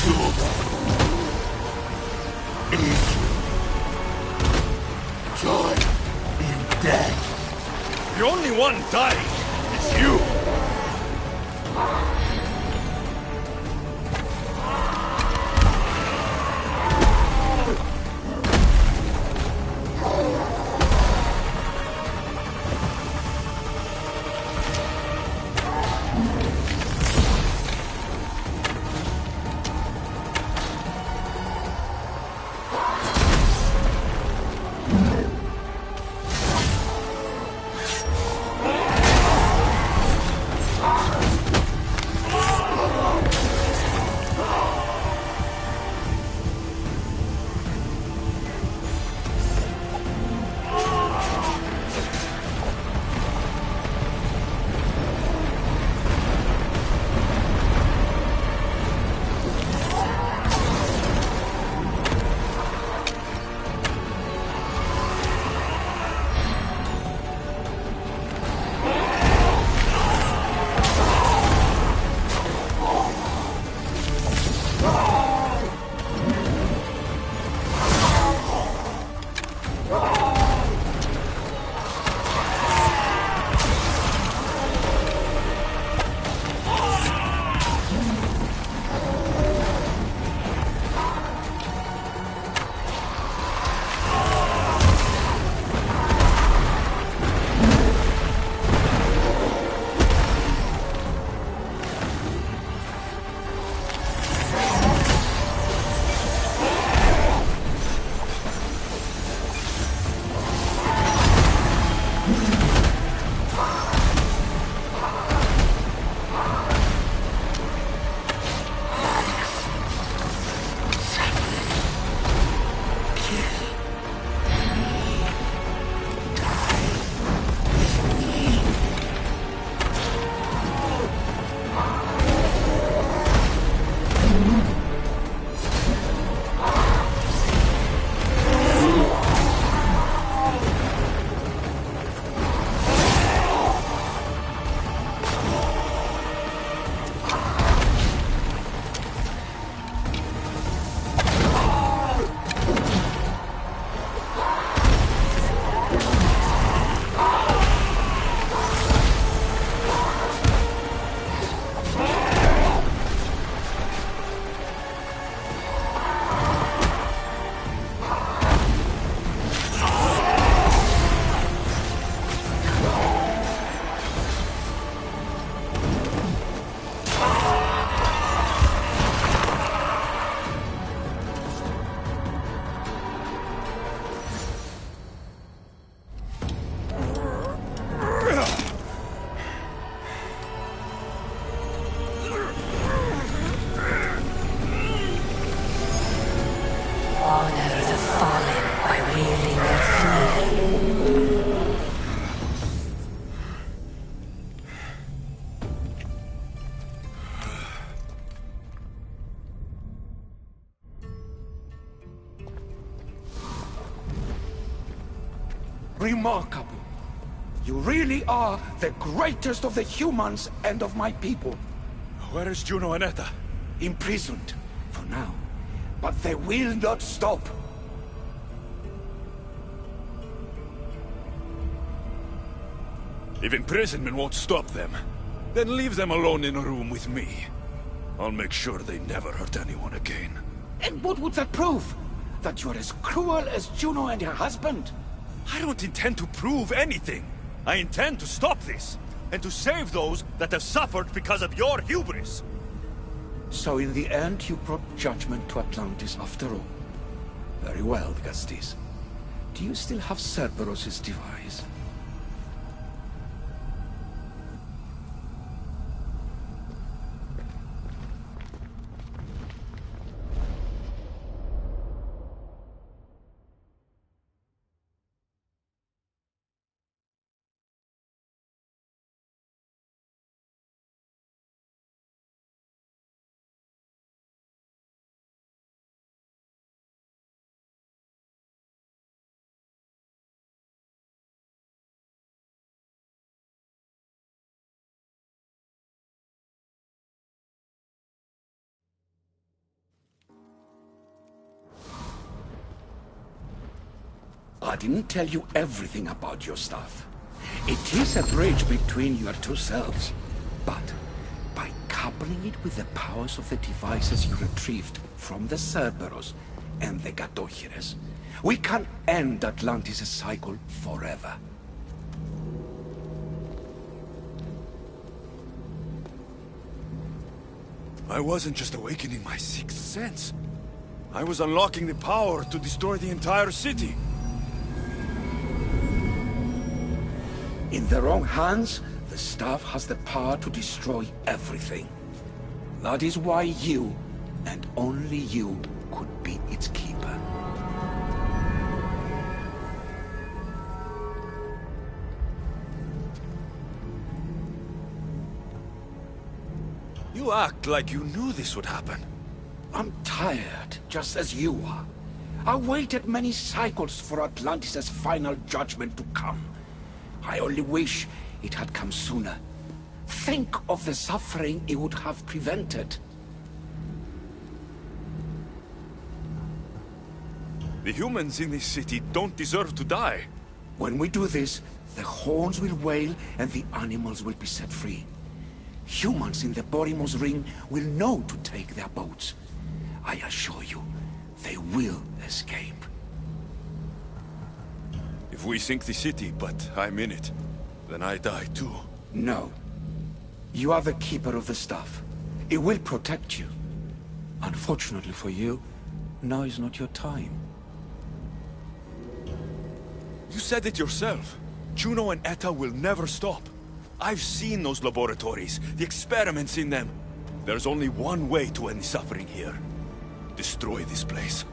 Joy in death. The only one dying is you! Remarkable. You really are the greatest of the humans and of my people. Where is Juno and Etta? Imprisoned, for now. But they will not stop. If imprisonment won't stop them, then leave them alone in a room with me. I'll make sure they never hurt anyone again. And what would that prove? That you're as cruel as Juno and her husband? I don't intend to prove anything. I intend to stop this, and to save those that have suffered because of your hubris. So in the end, you brought judgment to Atlantis after all. Very well, Gastis. Do you still have Cerberus' device? I didn't tell you everything about your stuff. It is a bridge between your two selves. But by coupling it with the powers of the devices you retrieved from the Cerberus and the Gatohires, we can end Atlantis' cycle forever. I wasn't just awakening my sixth sense. I was unlocking the power to destroy the entire city. In the wrong hands, the staff has the power to destroy everything. That is why you, and only you, could be its keeper. You act like you knew this would happen. I'm tired, just as you are. I waited many cycles for Atlantis' final judgment to come. I only wish it had come sooner. Think of the suffering it would have prevented. The humans in this city don't deserve to die. When we do this, the horns will wail and the animals will be set free. Humans in the Borimos Ring will know to take their boats. I assure you, they will escape. If we sink the city, but I'm in it, then I die too. No. You are the keeper of the staff. It will protect you. Unfortunately for you, now is not your time. You said it yourself. Juno and Etta will never stop. I've seen those laboratories, the experiments in them. There's only one way to end the suffering here. Destroy this place.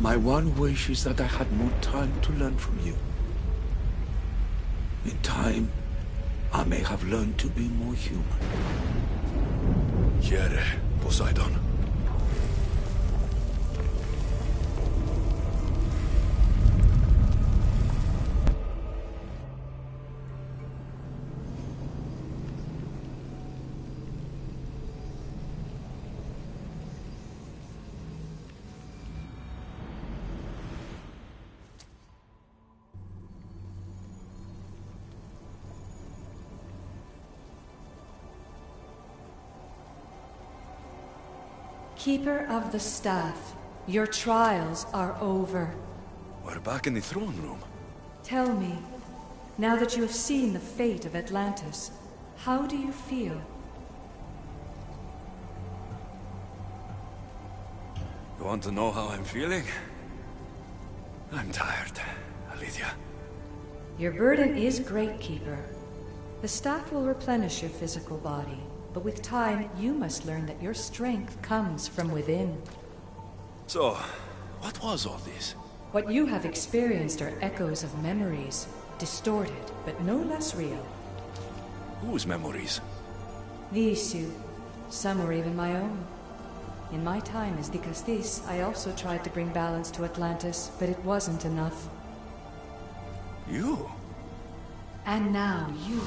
My one wish is that I had more time to learn from you. In time, I may have learned to be more human. Here, Poseidon. Keeper of the Staff, your trials are over. We're back in the throne room. Tell me, now that you have seen the fate of Atlantis, how do you feel? You want to know how I'm feeling? I'm tired, Alethea. Your burden is great, Keeper. The staff will replenish your physical body, but with time, you must learn that your strength comes from within. So, what was all this? What you have experienced are echoes of memories, distorted, but no less real. Whose memories? These two. Some were even my own. In my time as Dikastis, I also tried to bring balance to Atlantis, but it wasn't enough. You? And now you.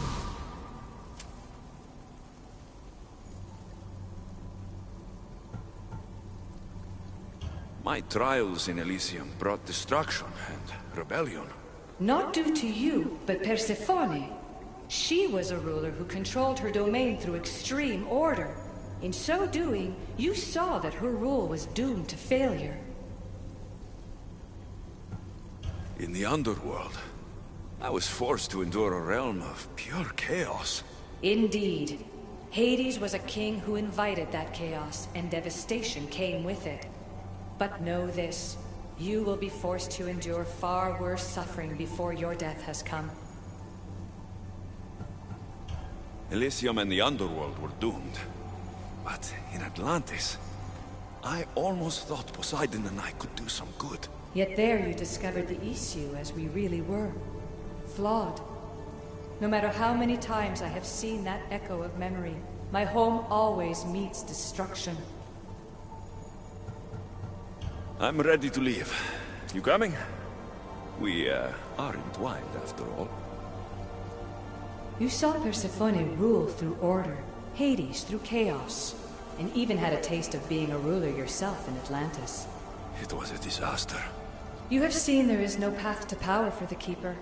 My trials in Elysium brought destruction and rebellion. Not due to you, but Persephone. She was a ruler who controlled her domain through extreme order. In so doing, you saw that her rule was doomed to failure. In the underworld, I was forced to endure a realm of pure chaos. Indeed. Hades was a king who invited that chaos, and devastation came with it. But know this, you will be forced to endure far worse suffering before your death has come. Elysium and the underworld were doomed. But in Atlantis, I almost thought Poseidon and I could do some good. Yet there you discovered the issue as we really were. Flawed. No matter how many times I have seen that echo of memory, my home always meets destruction. I'm ready to leave. You coming? We, are entwined after all. You saw Persephone rule through order, Hades through chaos, and even had a taste of being a ruler yourself in Atlantis. It was a disaster. You have seen there is no path to power for the Keeper.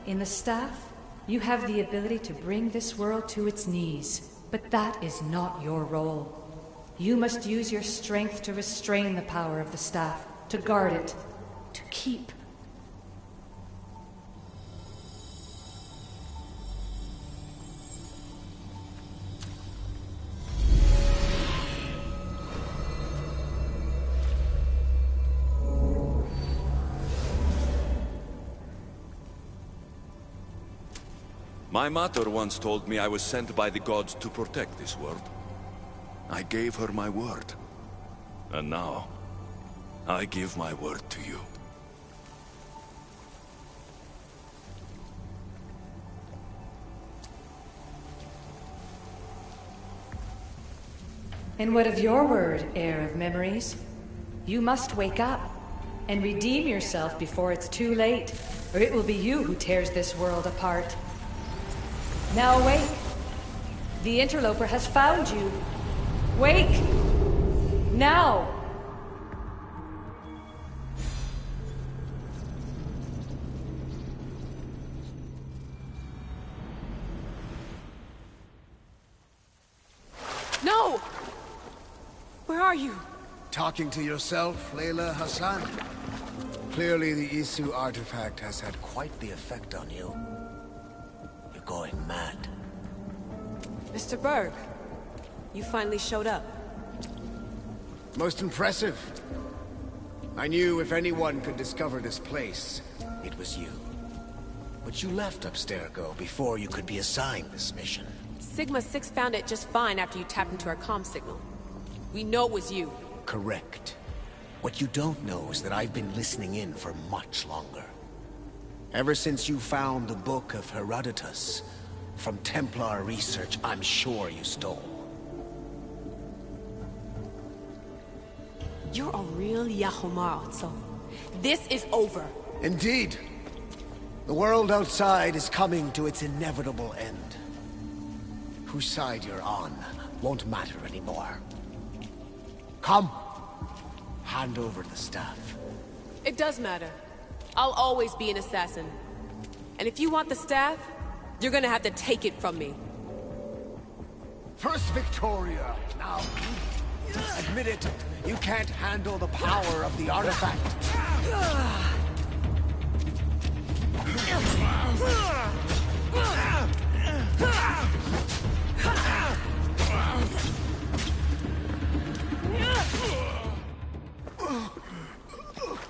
In the staff, you have the ability to bring this world to its knees, but that is not your role. You must use your strength to restrain the power of the staff, to guard it, to keep. My mother once told me I was sent by the gods to protect this world. I gave her my word. And now, I give my word to you. And what of your word, heir of memories? You must wake up and redeem yourself before it's too late, or it will be you who tears this world apart. Now awake. The interloper has found you. Wake! Now! No! Where are you? Talking to yourself, Layla Hassan? Clearly the Isu artifact has had quite the effect on you. You're going mad. Mr. Berg, you finally showed up. Most impressive. I knew if anyone could discover this place, it was you. But you left Abstergo before you could be assigned this mission. Sigma 6 found it just fine after you tapped into our comm signal. We know it was you. Correct. What you don't know is that I've been listening in for much longer. Ever since you found the Book of Herodotus, from Templar research I'm sure you stole. You're a real Yahomar, so this is over. Indeed. The world outside is coming to its inevitable end. Whose side you're on won't matter anymore. Come. Hand over the staff. It does matter. I'll always be an assassin. And if you want the staff, you're gonna have to take it from me. First Victoria, now. Admit it, you can't handle the power of the artifact.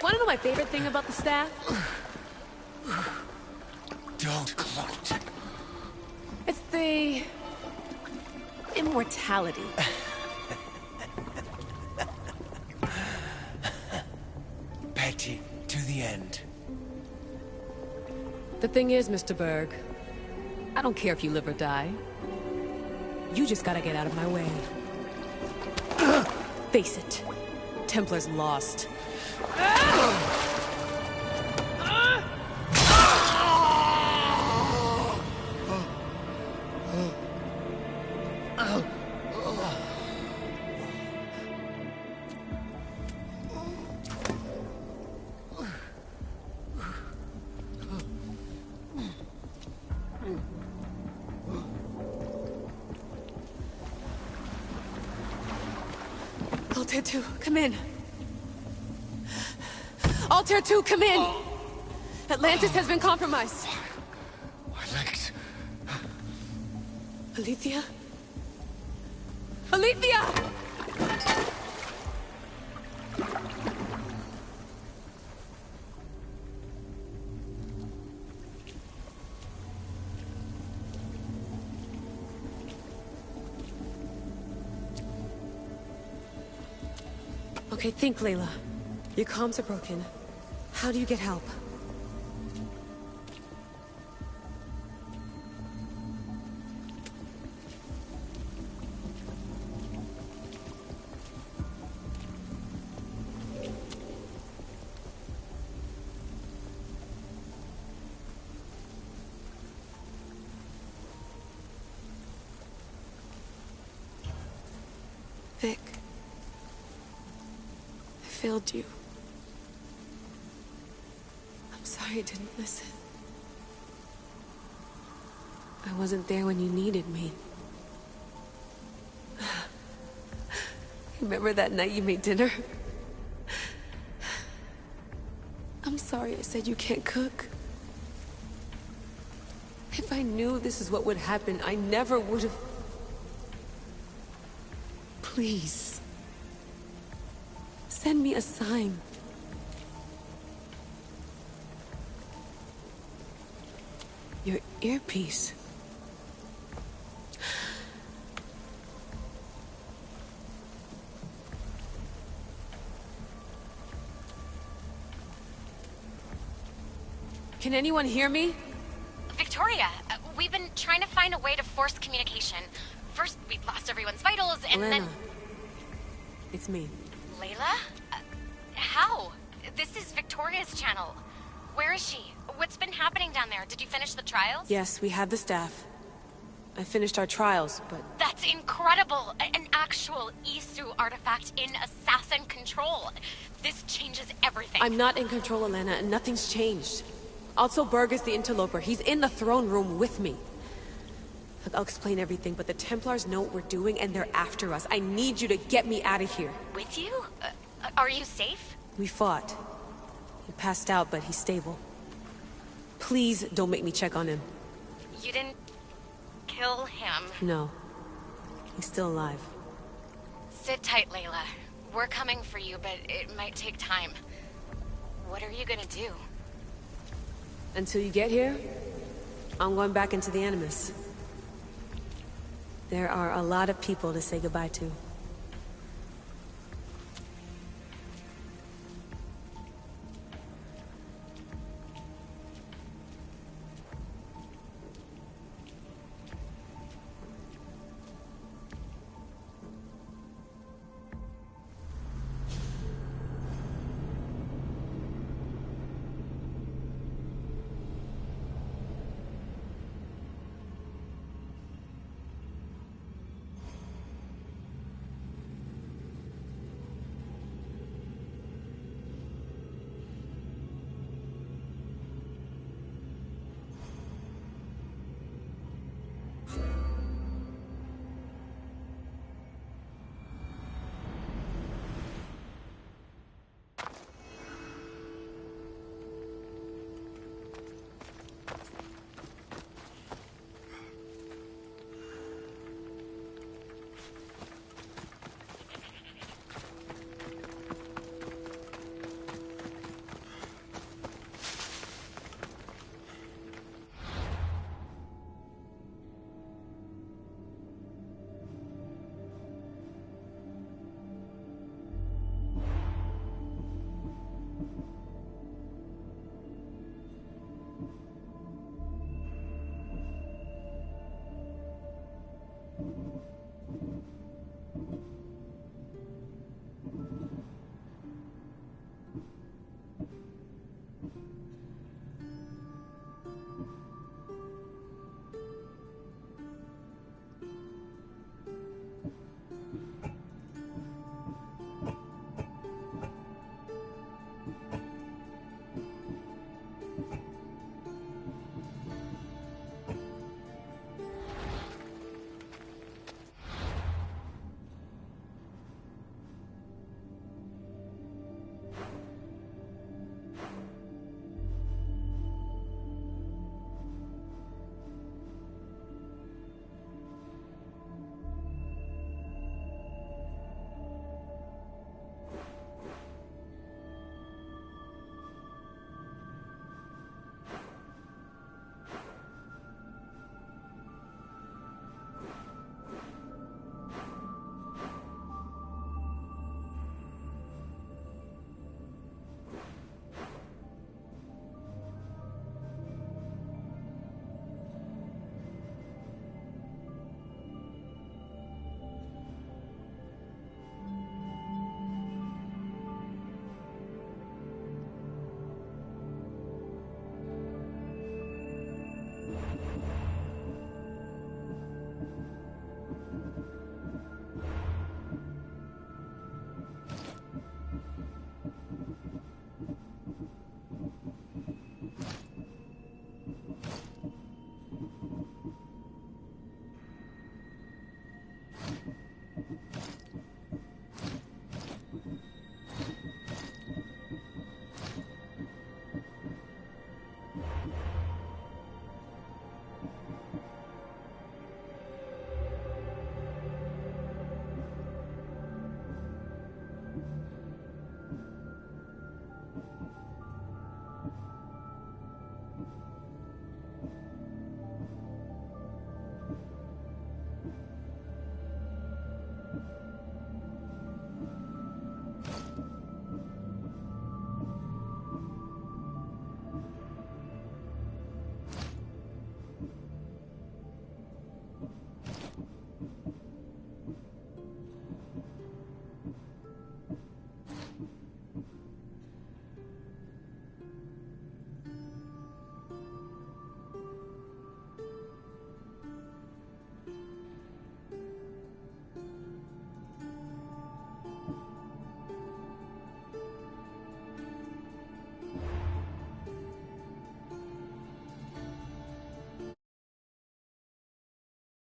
Wanna know my favorite thing about the staff? Don't gloat. It's the... immortality. Petty to the end. The thing is, Mr. Berg, I don't care if you live or die. You just gotta get out of my way. Face it, Templar's lost. Altair 2, come in. Altair 2, come in! Atlantis has been compromised. My legs. Alethea? Alethea! Okay, think, Layla. Your comms are broken. How do you get help? Vic. I failed you. I'm sorry I didn't listen. I wasn't there when you needed me. Remember that night you made dinner? I'm sorry I said you can't cook. If I knew this is what would happen, I never would have... Please. Send me a sign. Your earpiece. Can anyone hear me? Victoria, we've been trying to find a way to force communication. First, we lost everyone's vitals, and Elena. then... It's me. Layla? How? This is Victoria's channel. Where is she? What's been happening down there? Did you finish the trials? Yes, we have the staff. I finished our trials, but... That's incredible! An actual Isu artifact in assassin control. This changes everything. I'm not in control, Elena, and nothing's changed. Also, Berg is the interloper. He's in the throne room with me. Look, I'll explain everything, but the Templars know what we're doing, and they're after us. I need you to get me out of here. With you? Are you safe? We fought. He passed out, but he's stable. Please don't make me check on him. You didn't... kill him? No. He's still alive. Sit tight, Layla. We're coming for you, but it might take time. What are you gonna do? Until you get here, I'm going back into the Animus. There are a lot of people to say goodbye to.